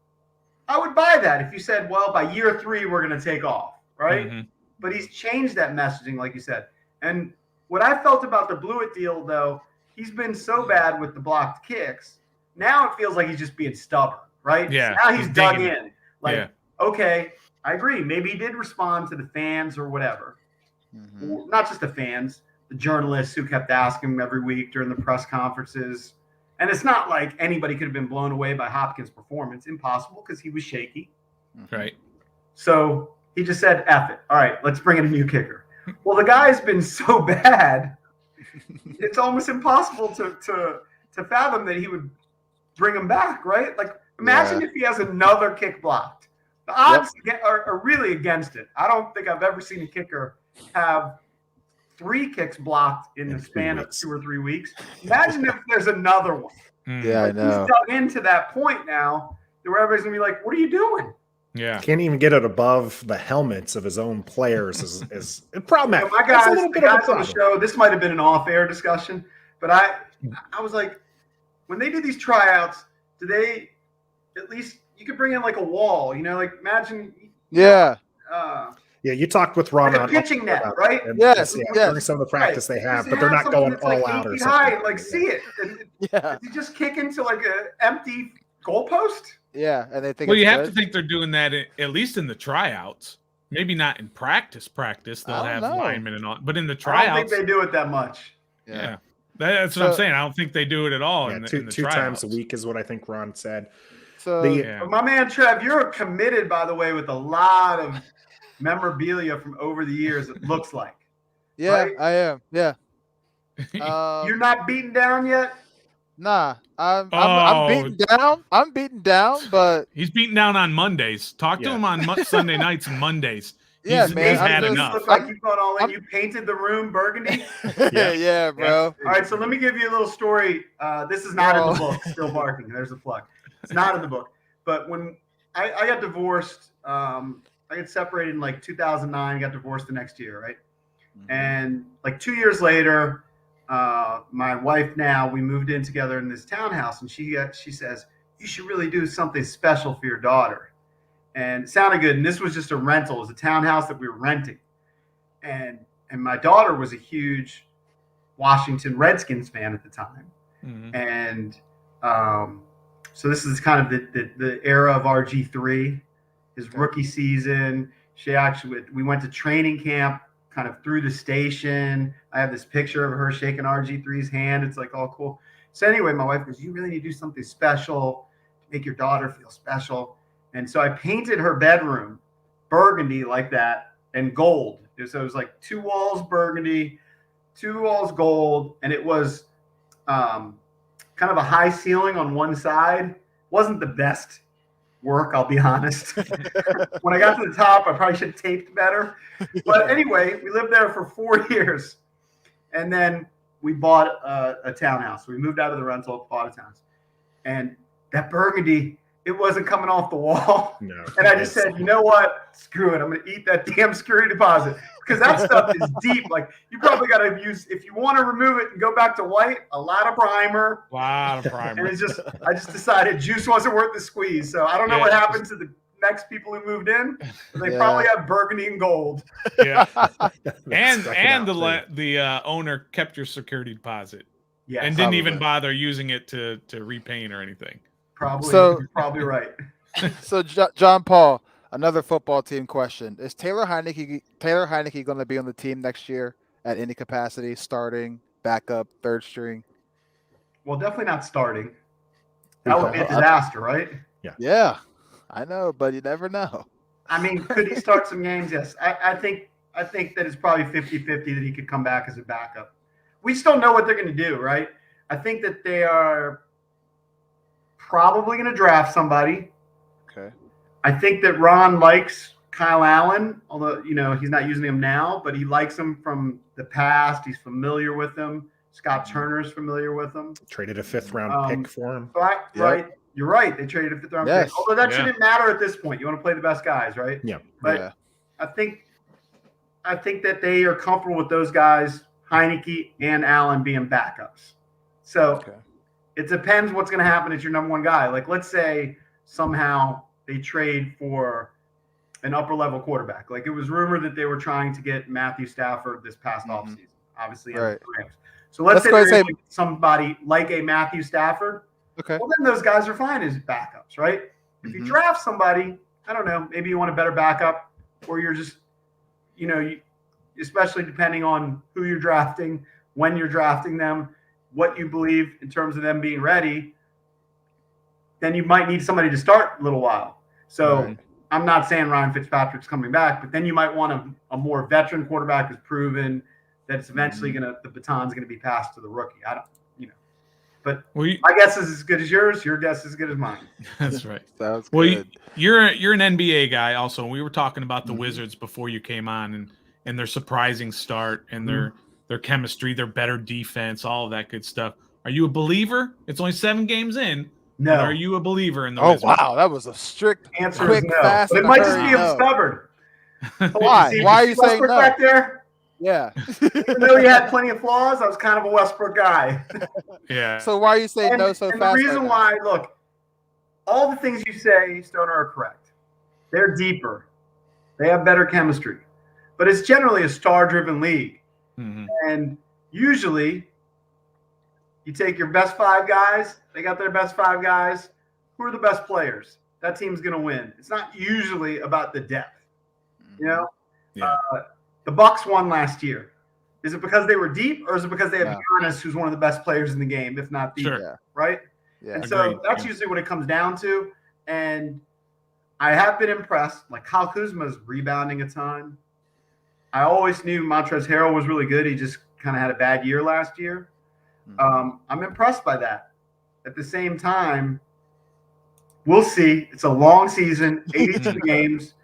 I would buy that. If you said, well, by year 3, we're going to take off, right? But he's changed that messaging, like you said. And what I felt about the Blewett deal, though, he's been so bad with the blocked kicks. Now it feels like he's just being stubborn, right? Yeah. Now he's dug in. Okay, I agree. Maybe he did respond to the fans or whatever. Not just the fans, the journalists who kept asking him every week during the press conferences. And it's not like anybody could have been blown away by Hopkins' performance. Impossible, because he was shaky. Right. So he just said, F it. All right, let's bring in a new kicker. Well, the guy's been so bad, it's almost impossible to fathom that he would bring him back, right? Like, imagine if he has another kick blocked. The odds are really against it. I don't think I've ever seen a kicker have 3 kicks blocked in the span of 2 or 3 weeks. Imagine if there's another one. Yeah, I know. He's dug into that point now where everybody's going to be like, what are you doing? Yeah. Can't even get it above the helmets of his own players is problematic. My guys, the guys on the show, this might have been an off-air discussion, but I was like, when they do these tryouts, do they at least you could bring in like a wall, like imagine. Yeah. You talked with Ron like on a pitching net, right? Yes. During some of the practice they have, but they're not going all like out or something. high and like see it. And you just kick into like an empty goalpost. Yeah, and they think. Well, you have to think they're doing that at least in the tryouts. Maybe not in practice. They'll have linemen and all, but in the tryouts, I don't think they do it that much. Yeah. That's what I'm saying. I don't think they do it at all. In the two tryouts. times a week is what I think Ron said. So, my man Trev, you're committed, by the way, with a lot of memorabilia from over the years. It looks like. Yeah, right? I am. Yeah. You're not beaten down yet. Nah, I'm beaten down. I'm beaten down, but he's beaten down on Mondays. Talk to him on Sunday nights and Mondays. Yeah, he's man. had enough. Look like you've gone all in. You painted the room burgundy. Yeah, bro. All right, so let me give you a little story. This is not in the book. Still barking. There's a plug. It's not in the book. But when I got divorced, I got separated in like 2009. Got divorced the next year, right? Mm-hmm. And like 2 years later, my wife now, we moved in together in this townhouse, and she says, you should really do something special for your daughter. And it sounded good. And this was just a rental. It was a townhouse that we were renting. And my daughter was a huge Washington Redskins fan at the time. Mm-hmm. And so this is kind of the era of RG3, his rookie season. We went to training camp kind of through the station. I have this picture of her shaking RG3's hand. It's like all cool. So anyway, my wife goes, you really need to do something special to make your daughter feel special. And so I painted her bedroom burgundy like that and gold. So it was like 2 walls burgundy, 2 walls gold. And it was kind of a high ceiling on one side. Wasn't the best work, I'll be honest. When I got to the top, I probably should have taped better. But anyway, we lived there for 4 years. And then we bought a townhouse. We moved out of the rental, bought a townhouse. And that burgundy, it wasn't coming off the wall. No, and I just said, you know what? Screw it. I'm going to eat that damn security deposit. Because that stuff is deep. Like, you probably got to use, if you want to remove it and go back to white, a lot of primer. And it's just, I just decided juice wasn't worth the squeeze. So I don't know what happened to the next people who moved in. But they probably have burgundy and gold. Yeah. and the owner kept your security deposit. Yeah. And didn't even bother using it to repaint or anything. You're probably right. So John Paul, another football team question: is Taylor Heineke going to be on the team next year at any capacity, starting, backup, third string? Well, definitely not starting. That would be a disaster, right? Yeah. Yeah, I know, but you never know. I mean, could he start some games? Yes. I think that it's probably 50-50 that he could come back as a backup. We just don't know what they're going to do, right? I think that they are probably going to draft somebody. Okay. I think that Ron likes Kyle Allen, although, he's not using him now, but he likes him from the past. He's familiar with him. Scott Turner's familiar with him. Traded a 5th-round pick for him. Right. You're right. They traded a 5th-round pick. Although that shouldn't matter at this point. You want to play the best guys, right? Yeah. But I think that they are comfortable with those guys, Heineke and Allen, being backups. So it depends what's going to happen at your number one guy. Like, let's say somehow they trade for an upper-level quarterback. Like, it was rumored that they were trying to get Matthew Stafford this past offseason, obviously. Right. So let's say they're able to get somebody like a Matthew Stafford. Okay. Well, then those guys are fine as backups, right? If you draft somebody, I don't know, maybe you want a better backup, or you're just, especially depending on who you're drafting, when you're drafting them, what you believe in terms of them being ready, then you might need somebody to start a little while. So I'm not saying Ryan Fitzpatrick's coming back, but then you might want a more veteran quarterback who's proven that it's eventually the baton's gonna be passed to the rookie. I don't, but my guess is as good as yours. Your guess is as good as mine. That's right. Sounds well, good. You're an NBA guy also. We were talking about the Wizards before you came on, and their surprising start and their chemistry, their better defense, all of that good stuff. Are you a believer? It's only 7 games in. No. But are you a believer in the Oh, Wizards? wow. That was a strict answer. Quick, is no. fast, but it might just be stubborn. Why? Why are you saying no? Back there? Yeah. Even though he had plenty of flaws, I was kind of a Westbrook guy. Yeah. So why are you saying no so fast? The reason why, look, all the things you say, Stoner, are correct. They're deeper. They have better chemistry. But it's generally a star-driven league. And usually you take your best 5 guys, they got their best 5 guys. Who are the best players? That team's going to win. It's not usually about the depth. You know? Yeah. The Bucks won last year. Is it because they were deep, or is it because they have Giannis, who's one of the best players in the game, if not the right? Yeah. And so that's usually what it comes down to. And I have been impressed. Like Kyle Kuzma's rebounding a ton. I always knew Montrezl Harrell was really good. He just kind of had a bad year last year. I'm impressed by that. At the same time, we'll see. It's a long season, 82 games.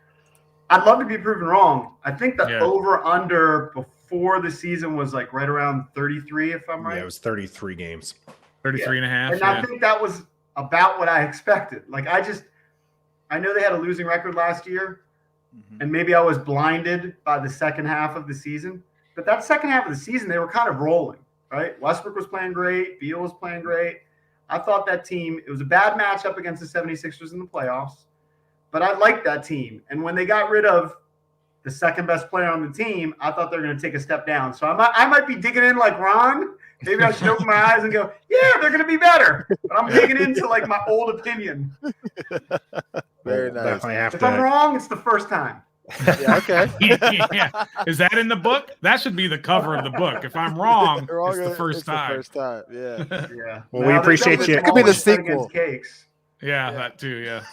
I'd love to be proven wrong. I think the over-under before the season was like right around 33, if I'm right. Yeah, it was 33 games. 33 and a half. And I think that was about what I expected. Like, I know they had a losing record last year, and maybe I was blinded by the second half of the season. But that second half of the season, they were kind of rolling, right? Westbrook was playing great. Beal was playing great. I thought that team, it was a bad matchup against the 76ers in the playoffs. But I liked that team. And when they got rid of the second best player on the team, I thought they were going to take a step down. So I might be digging in like Ron. Maybe I should open my eyes and go, yeah, they're going to be better. But I'm digging into like my old opinion. Very nice. Definitely have If to. I'm wrong, it's the first time. Yeah, okay. Yeah. Is that in the book? That should be the cover of the book. If I'm wrong, it's the first time. The first time. Yeah. Yeah. Well, we appreciate you. It could be the sequel. Cakes. Yeah, that too. Yeah.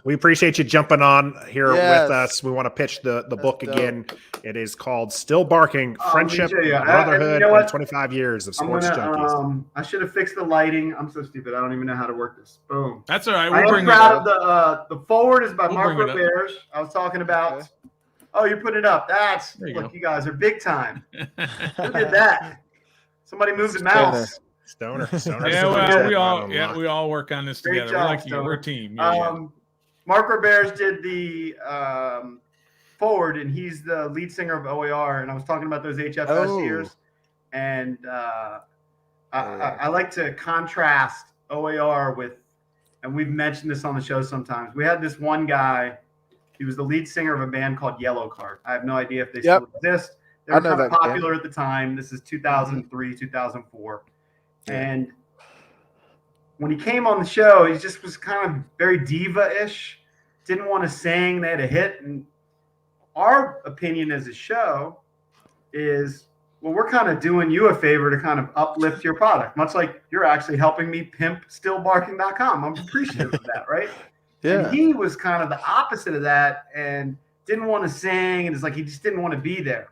We appreciate you jumping on here Yes. with us. We want to pitch the book again. It is called Still Barking, Friendship, you. Brotherhood, You know and 25 years of Sports Junkies. I should have fixed the lighting. I'm so stupid. I don't even know how to work this. Boom. That's all right. I We'll am bring it proud up. of the forward is by We'll Mark bring it up. Bears. I was talking about. Okay. Oh, you're putting it up. That's There you look, go. you guys are big time. Who did that? Somebody moved the mouse. Stoner. Yeah, well, we all work on this Great together. job, We're like Stoner. we're a team. Yeah, Mark Bears did the forward, and he's the lead singer of OAR. And I was talking about those HFS years, and I like to contrast OAR with, and we've mentioned this on the show sometimes. We had this one guy. He was the lead singer of a band called Yellow Card. I have no idea if they still exist. They were kind of popular at the time. This is 2003, 2004. And when he came on the show, he just was kind of very diva-ish. Didn't want to sing. They had a hit. And our opinion as a show is, well, we're kind of doing you a favor to kind of uplift your product, much like you're actually helping me pimp stillbarking.com. I'm appreciative of that, right? Yeah. And he was kind of the opposite of that and didn't want to sing. And it's like he just didn't want to be there.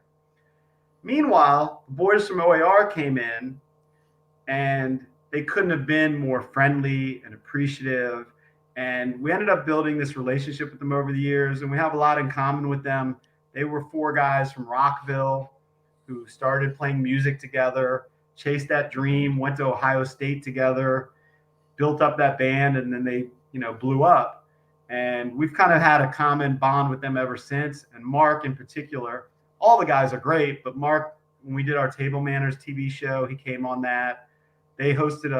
Meanwhile, the boys from OAR came in, and they couldn't have been more friendly and appreciative. And we ended up building this relationship with them over the years, and we have a lot in common with them. They were 4 guys from Rockville who started playing music together, chased that dream, went to Ohio State together, built up that band, and then they, blew up. And we've kind of had a common bond with them ever since. And Mark in particular, all the guys are great, but Mark, when we did our Table Manners TV show, he came on that. They hosted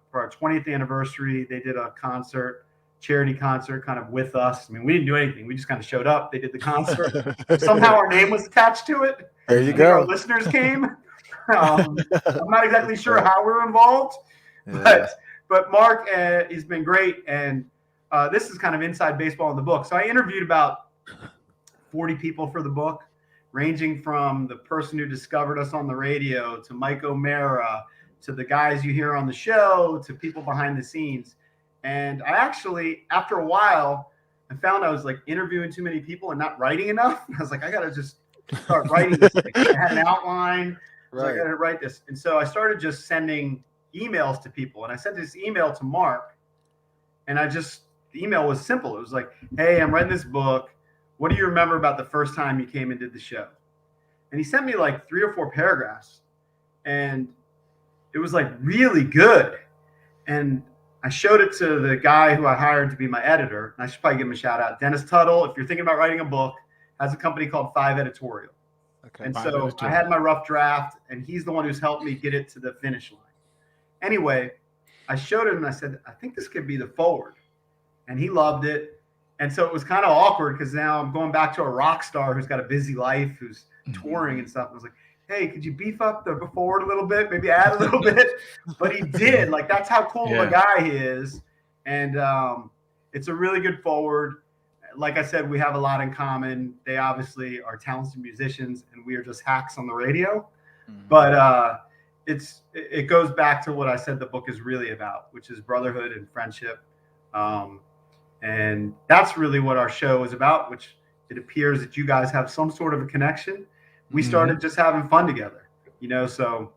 for our 20th anniversary, they did a charity concert kind of with us. I mean, we didn't do anything. We just kind of showed up. They did the concert. Somehow our name was attached to it. There you go. Our listeners came. I'm not exactly sure how we're involved, but Mark has been great. And this is kind of inside baseball in the book. So I interviewed about 40 people for the book, ranging from the person who discovered us on the radio to Mike O'Mara, to the guys you hear on the show, to people behind the scenes. And I actually, after a while, I found I was like interviewing too many people and not writing enough. I was like, I got to just start writing this thing. I had an outline. So I got to write this. And so I started just sending emails to people. And I sent this email to Mark. And the email was simple. It was like, hey, I'm writing this book. What do you remember about the first time you came and did the show? And he sent me like 3 or 4 paragraphs. And it was like really good. And I showed it to the guy who I hired to be my editor. And I should probably give him a shout out. Dennis Tuttle, if you're thinking about writing a book, has a company called 5 Editorial. Okay. And so I had my rough draft, and he's the one who's helped me get it to the finish line. Anyway, I showed him and I said, I think this could be the forward. And he loved it. And so it was kind of awkward because now I'm going back to a rock star who's got a busy life, who's touring and stuff. I was like, hey, could you beef up the forward a little bit, maybe add a little bit? But he did. Like, that's how cool of a guy he is. And it's a really good forward. Like I said, we have a lot in common. They obviously are talented musicians, and we are just hacks on the radio. But it goes back to what I said the book is really about, which is brotherhood and friendship. And that's really what our show is about, which it appears that you guys have some sort of a connection. We started just having fun together, so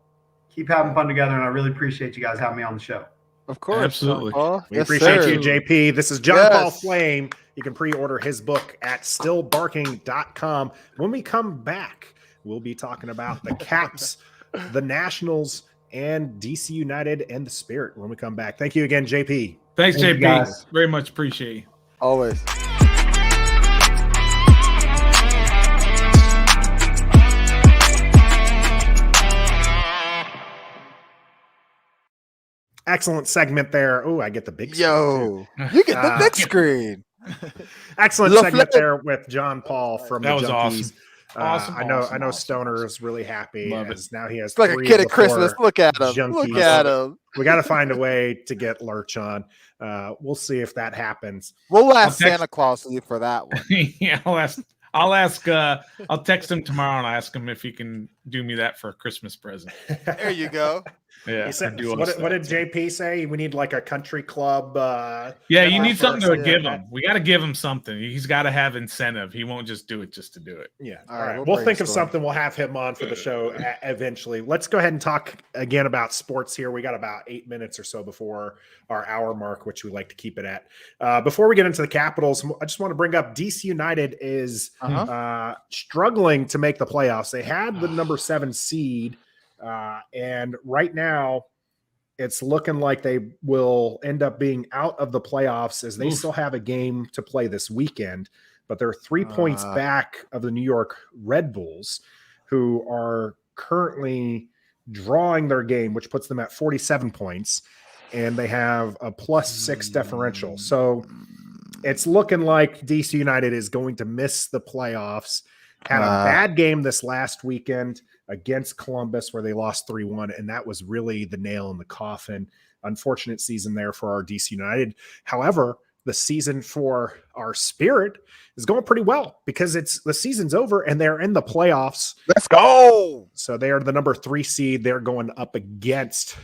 keep having fun together. And I really appreciate you guys having me on the show. Of course. Absolutely. We appreciate you, JP. This is John Paul Flaim. You can pre-order his book at stillbarking.com. When we come back, we'll be talking about the Caps, the Nationals, and DC United and the Spirit when we come back. Thank you again, JP. Thanks, JP. Very much appreciate you. Always. Excellent segment there. Oh, I get the big screen. You get the big screen. Excellent segment there with John Paul from the Junkies. Awesome. I know Stoner is really happy as now he has it's like a kid at Christmas. Look at him. Junkies. Look at him. We got to find a way to get Lurch on. We'll see if that happens. We'll ask Santa Claus for that one. Yeah, I'll text him tomorrow and ask him if he can do me that for a Christmas present. There you go. Yeah. What did JP say? We need like a country club. You need something to give him. We got to give him something. He's got to have incentive. He won't just do it just to do it. Yeah. All right. We'll think of something. We'll have him on for the show eventually. Let's go ahead and talk again about sports here. We got about 8 minutes or so before our hour mark, which we like to keep it at. Before we get into the Capitals, I just want to bring up DC United is struggling to make the playoffs. They had the number 7 seed. And right now it's looking like they will end up being out of the playoffs as they still have a game to play this weekend, but they're 3 points back of the New York Red Bulls, who are currently drawing their game, which puts them at 47 points, and they have a +6 differential. So it's looking like DC United is going to miss the playoffs. Had a bad game this last weekend against Columbus where they lost 3-1, and that was really the nail in the coffin. Unfortunate season there for our DC United. However, the season for our Spirit is going pretty well because the season's over and they're in the playoffs. Let's go. So they are the number 3 seed. They're going up against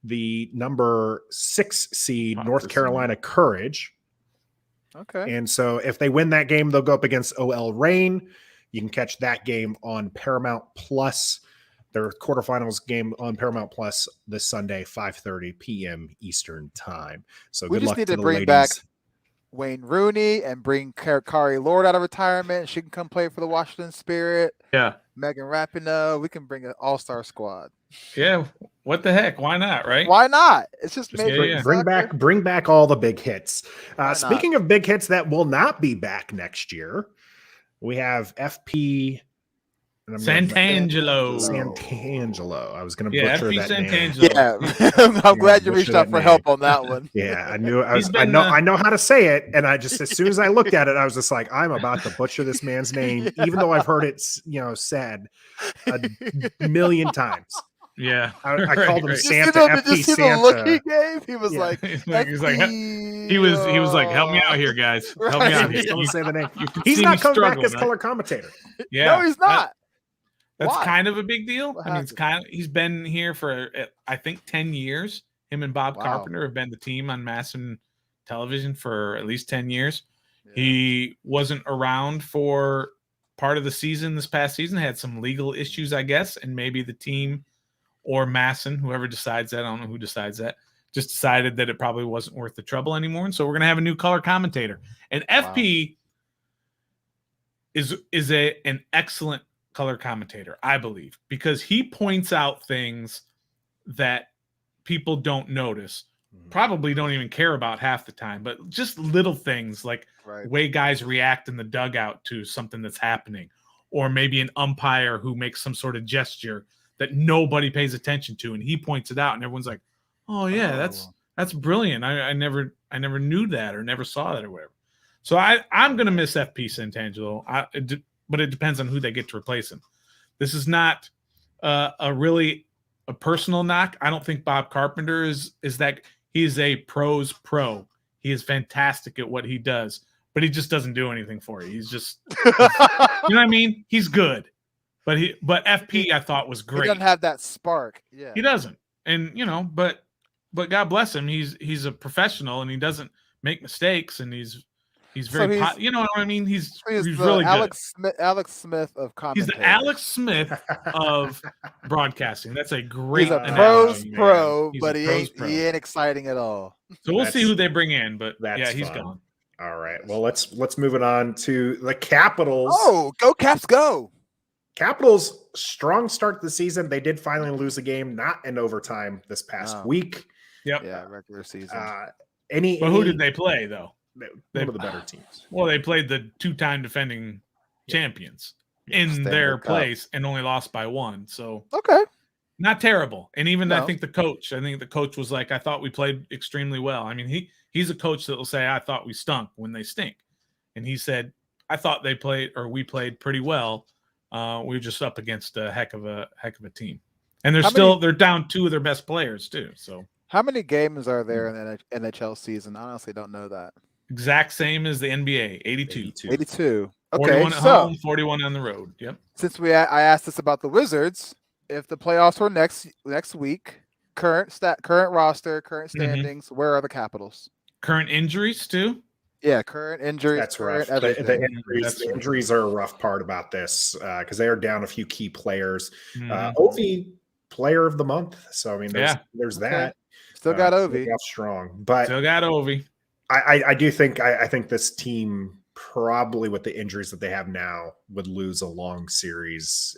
the number 6 seed, North Carolina Courage. Okay. And so if they win that game, they'll go up against OL Reign. You can catch that game on Paramount Plus, their quarterfinals game on Paramount Plus this Sunday, 5:30 p.m. Eastern time. So we good just luck need to to the bring ladies. back Wayne Rooney and bring Kari Lord out of retirement. She can come play for the Washington Spirit. Yeah. Megan Rapinoe. We can bring an all-star squad. Yeah. What the heck? Why not? Right? Why not? It's just bring back all the big hits. Speaking of big hits that will not be back next year, we have FP Santangelo. Santangelo. I was going to butcher FP that Santangelo. name. Yeah, I'm glad you reached out for help on that one. Yeah, I knew. I know how to say it, and I just as soon as I looked at it, I was just like, I'm about to butcher this man's name, even though I've heard it, said a million times. Yeah, I called him Santa. Did you see the look he gave? He was like, he was like, help me out here, guys. Help me out here. Don't say the name. He's not coming back as color commentator. Yeah, no, he's not. That's kind of a big deal. I mean, he's been here for I think 10 years. Him and Bob Carpenter have been the team on Masson Television for at least 10 years. He wasn't around for part of the season this past season, had some legal issues, I guess, and maybe the team or Masson, whoever decides that, I don't know who decides that, just decided that it probably wasn't worth the trouble anymore. And so we're going to have a new color commentator. And FP is an excellent color commentator, I believe, because he points out things that people don't notice, probably don't even care about half the time, but just little things like the way guys react in the dugout to something that's happening, or maybe an umpire who makes some sort of gesture that nobody pays attention to, and he points it out, and everyone's like, "Oh yeah, that's brilliant. I never knew that or never saw that or whatever." So I'm gonna miss FP Santangelo, but it depends on who they get to replace him. This is not a personal knock. I don't think Bob Carpenter is that. He is a pro's pro. He is fantastic at what he does, but he just doesn't do anything for you. He's just, you know what I mean? He's good, but FP I thought was great. He doesn't have that spark. Yeah, he doesn't, and but God bless him. He's a professional and he doesn't make mistakes, and he's very, you know what I mean? He's really Alex good. Alex Smith of commentators. He's the Alex Smith of broadcasting. That's a great. He's a pro's analogy, pro, man. but he ain't exciting at all. So we'll see who they bring in, but he's fun. gone. All right. Well, let's move it on to the Capitals. Oh, go Caps, go! Capitals, strong start to the season. They did finally lose a game, not in overtime this past week. Yep. Yeah, regular season. But who did they play though? One of the better teams. Well, they played the 2-time defending champions in their place and only lost by 1. So not terrible. And even I think the coach was like, I thought we played extremely well. I mean, he's a coach that will say, I thought we stunk when they stink. And he said, I thought we played pretty well. We were just up against a heck of a team. And they're down 2 of their best players too. So how many games are there in the NHL season? I honestly don't know that. Exact same as the NBA, 82. 82. Okay, 41 at home, 41 on the road. Yep. Since I asked this about the Wizards, if the playoffs were next week, current roster, current standings, where are the Capitals? Current injuries too? Yeah, current injuries. That's rough. The injuries are a rough part about this because they are down a few key players. Ovi, player of the month. So I mean, there's that. Still got Ovi. Strong, but still got Ovi. I do think I think this team probably with the injuries that they have now would lose a long series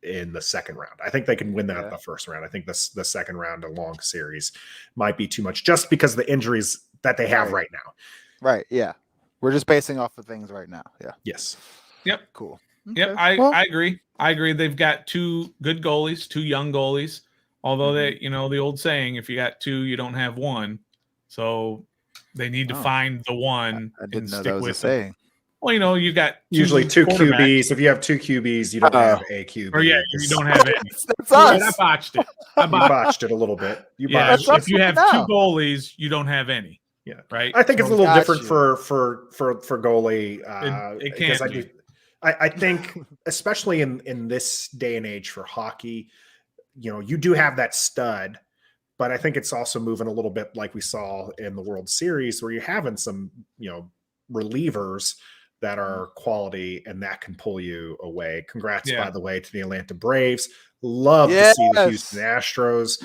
in the second round. I think they can win that at the first round. I think the second round, a long series, might be too much just because of the injuries that they have right now. Right. Yeah. We're just basing off of things right now. Yeah. Yes. Yep. Cool. Okay. Yep. I agree. They've got 2 good goalies, 2 young goalies. Although they, the old saying, if you got 2, you don't have 1. So they need to find the one. I didn't know stick that was with a saying. Well, you got usually 2 QBs. If you have 2 QBs, you don't have a QB. Or you don't have any. That's us. I botched it. You botched it a little bit. If you have 2 goalies, you don't have any. Yeah. Right. I think it's a little different for goalie. It can be. I think, especially in this day and age for hockey, you do have that stud, but I think it's also moving a little bit like we saw in the World Series where you're having some, relievers that are quality and that can pull you away. Congrats, by the way, to the Atlanta Braves. Love to see the Houston Astros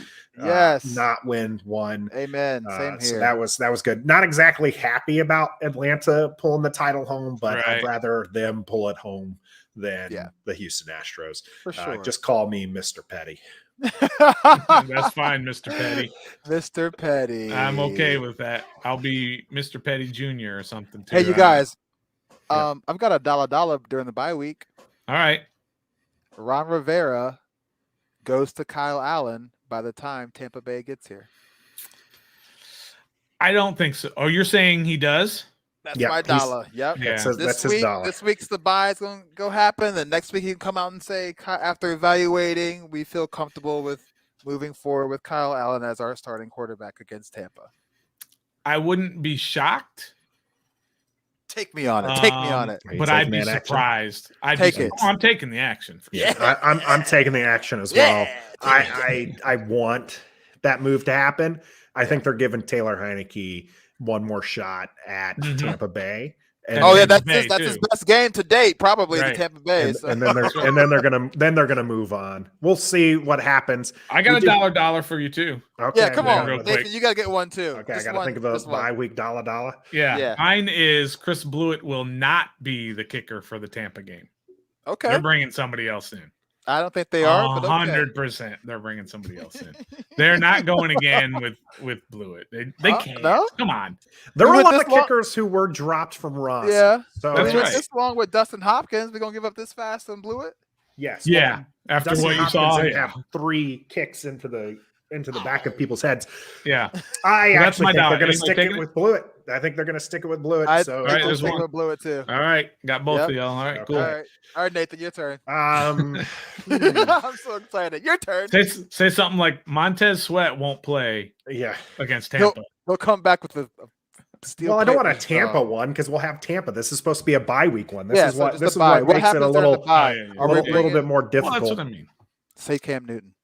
not win one. Amen. Same here. So that was good. Not exactly happy about Atlanta pulling the title home, but I'd rather them pull it home than the Houston Astros. For sure. Just call me Mr. Petty. That's fine, Mr. Petty. Mr. Petty. I'm okay with that. I'll be Mr. Petty Jr. or something too. Hey, you guys. I've got a dollar during the bye week. All right. Ron Rivera goes to Kyle Allen by the time Tampa Bay gets here. I don't think so. Oh, you're saying he does? That's my dollar. Yep. Yeah. That's his dollar. This week's the bye is going to go happen. The next week he can come out and say, after evaluating, we feel comfortable with moving forward with Kyle Allen as our starting quarterback against Tampa. I wouldn't be shocked. Take me on it. But I'd be surprised. I'm taking the action. For sure. I'm taking the action as well. I want that move to happen. I think they're giving Taylor Heineke one more shot at Tampa Bay. that's his best game to date, probably the Tampa Bay. And then they're gonna move on. We'll see what happens. I got a dollar for you too. Okay, yeah, come on, real Nathan, quick. you gotta get one too. Okay, I gotta think of a bye-week dollar. Yeah, mine is Chris Blewett will not be the kicker for the Tampa game. Okay, they're bringing somebody else in. I don't think they are. 100%. They're bringing somebody else in. They're not going again with Blewett. They can't. No? Come on. There were a lot of kickers who were dropped from Ross. Yeah. So that's right. This long with Dustin Hopkins, we're gonna give up this fast on Blewett? Yes. Yeah. Well, after Dustin what you Hopkins saw, have 3 kicks into the back of people's heads. Yeah. I actually think they're going to stick it with Blewett. I think they're going to stick it with Blewett. I So think there's one with Blewett too. All right, got both of y'all. All right, cool. All right, Nathan, your turn. I'm so excited. Your turn. Say something like Montez Sweat won't play. Yeah, against Tampa. He'll come back with a steel. Well, I don't want a Tampa one because we'll have Tampa. This is supposed to be a bye week one. This is what makes it a little bit more difficult. Well, that's what I mean. Say Cam Newton.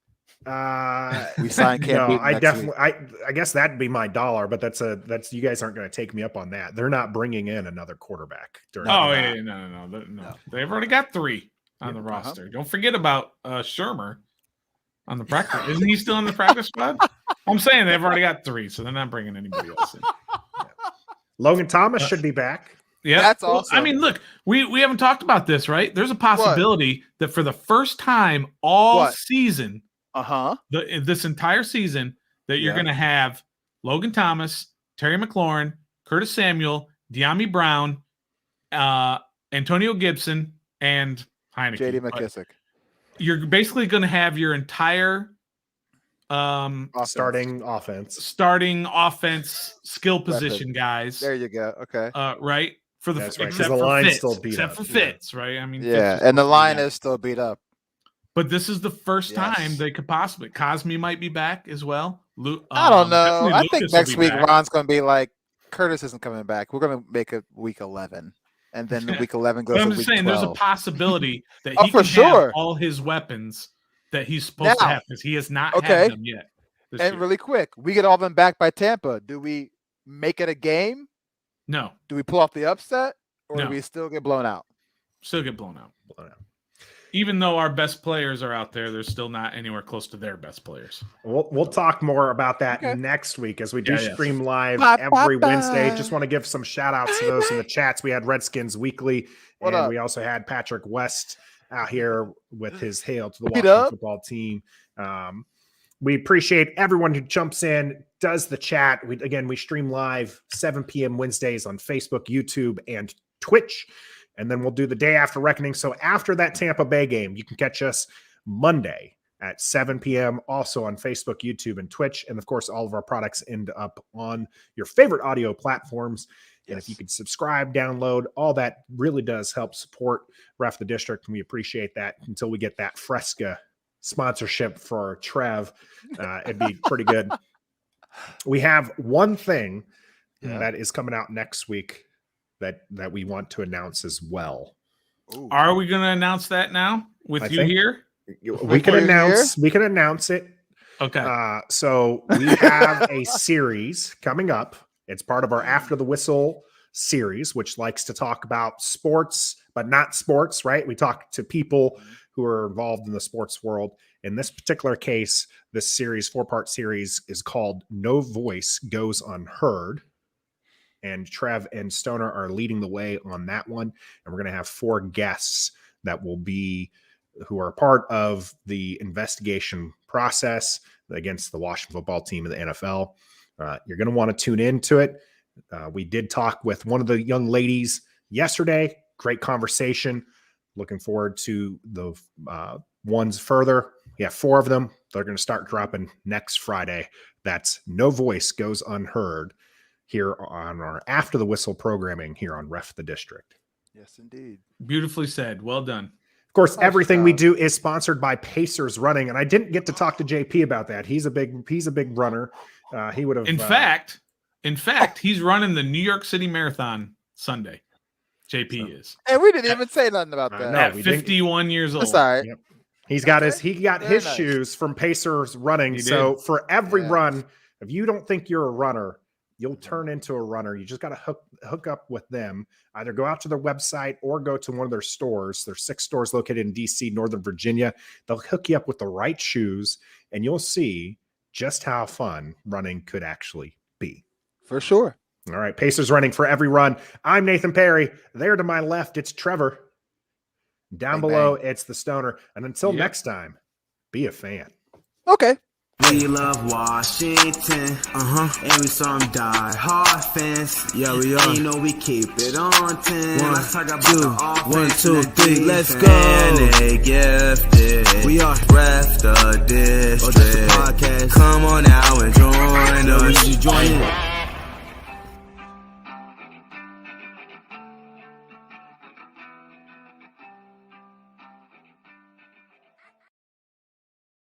We signed Cam Newton. I guess that'd be my dollar, but that's you guys aren't going to take me up on that. They're not bringing in another quarterback. No. They've already got 3 on the roster. Don't forget about Shermer on the practice. Isn't he still on the practice squad? I'm saying they've already got 3, so they're not bringing anybody else in. Logan Thomas should be back. Yeah, that's awesome. I mean, look, we haven't talked about this, right? There's a possibility that for the first time all season, this entire season, that you're going to have Logan Thomas, Terry McLaurin, Curtis Samuel, De'Ami Brown, Antonio Gibson, and Heineke. J.D. McKissick. You're basically going to have your entire starting offense skill position guys. There you go. Okay. Right. For the except for the line Fitz, still beat except up. for Fitz, right? I mean, and the line is still beat up. But this is the first time they could possibly. Cosme might be back as well. I don't know. I think Lucas next week back. Ron's going to be like, Curtis isn't coming back. We're going to make it week 11, and then week 11 goes. I'm to just week saying, 12. there's a possibility that he for can sure have all his weapons that he's supposed to have because he has not had them yet. And really quick, we get all them back by Tampa. Do we make it a game? No. Do we pull off the upset, or No. do we still get blown out? Still get blown out. Even though our best players are out there, they're still not anywhere close to their best players. We'll talk more about that next week as we do stream live Bye, every bye, Wednesday. bye. Just want to give some shout outs to those in the chats. We had Redskins Weekly, and we also had Patrick West out here with his hail to the Washington football team. We appreciate everyone who jumps in, does the chat. We stream live 7 p.m. Wednesdays on Facebook, YouTube, and Twitch. And then we'll do the day after reckoning. So after that Tampa Bay game, you can catch us Monday at 7 p.m. also on Facebook, YouTube, and Twitch. And of course, all of our products end up on your favorite audio platforms. And if you could subscribe, download, all that really does help support Ref the District. And we appreciate that until we get that Fresca sponsorship for Trev. It'd be pretty good. We have one thing that is coming out next week that we want to announce as well. Ooh. Are we going to announce that now with you here? We can announce it. Okay. So we have a series coming up. It's part of our After the Whistle series, which likes to talk about sports, but not sports, right? We talk to people who are involved in the sports world. In this particular case, this series, 4-part series, is called No Voice Goes Unheard. And Trev and Stoner are leading the way on that one. And we're going to have 4 guests that will be who are part of the investigation process against the Washington football team in the NFL. You're going to want to tune into it. We did talk with one of the young ladies yesterday. Great conversation. Looking forward to the ones further. We have 4 of them. They're going to start dropping next Friday. That's No Voice Goes Unheard here on our After the Whistle programming here on Ref the District. Yes, indeed. Beautifully said. Well done. Of course, everything we do is sponsored by Pacers Running, and I didn't get to talk to JP about that. He's a big runner. He would have. In fact, he's running the New York City Marathon Sunday. JP is. And we didn't even say nothing about that. No, At 51 years old. That's all right. Yep. He got his shoes from Pacers Running. So for every run, if you don't think you're a runner, you'll turn into a runner. You just got to hook up with them. Either go out to their website or go to one of their stores. There's 6 stores located in DC, Northern Virginia. They'll hook you up with the right shoes, and you'll see just how fun running could actually be. For sure. All right, Pacers running for every run. I'm Nathan Perry. There to my left, it's Trevor. Down below, it's the Stoner. And until next time, be a fan. Okay. We love Washington, and we some die-hard fans. Yeah, we are. You know we keep it on 10. Let's talk about the offense. 1, 2, 3, let's go. And they gifted. We are ref the district. Podcast. Come on now and join us. You join it.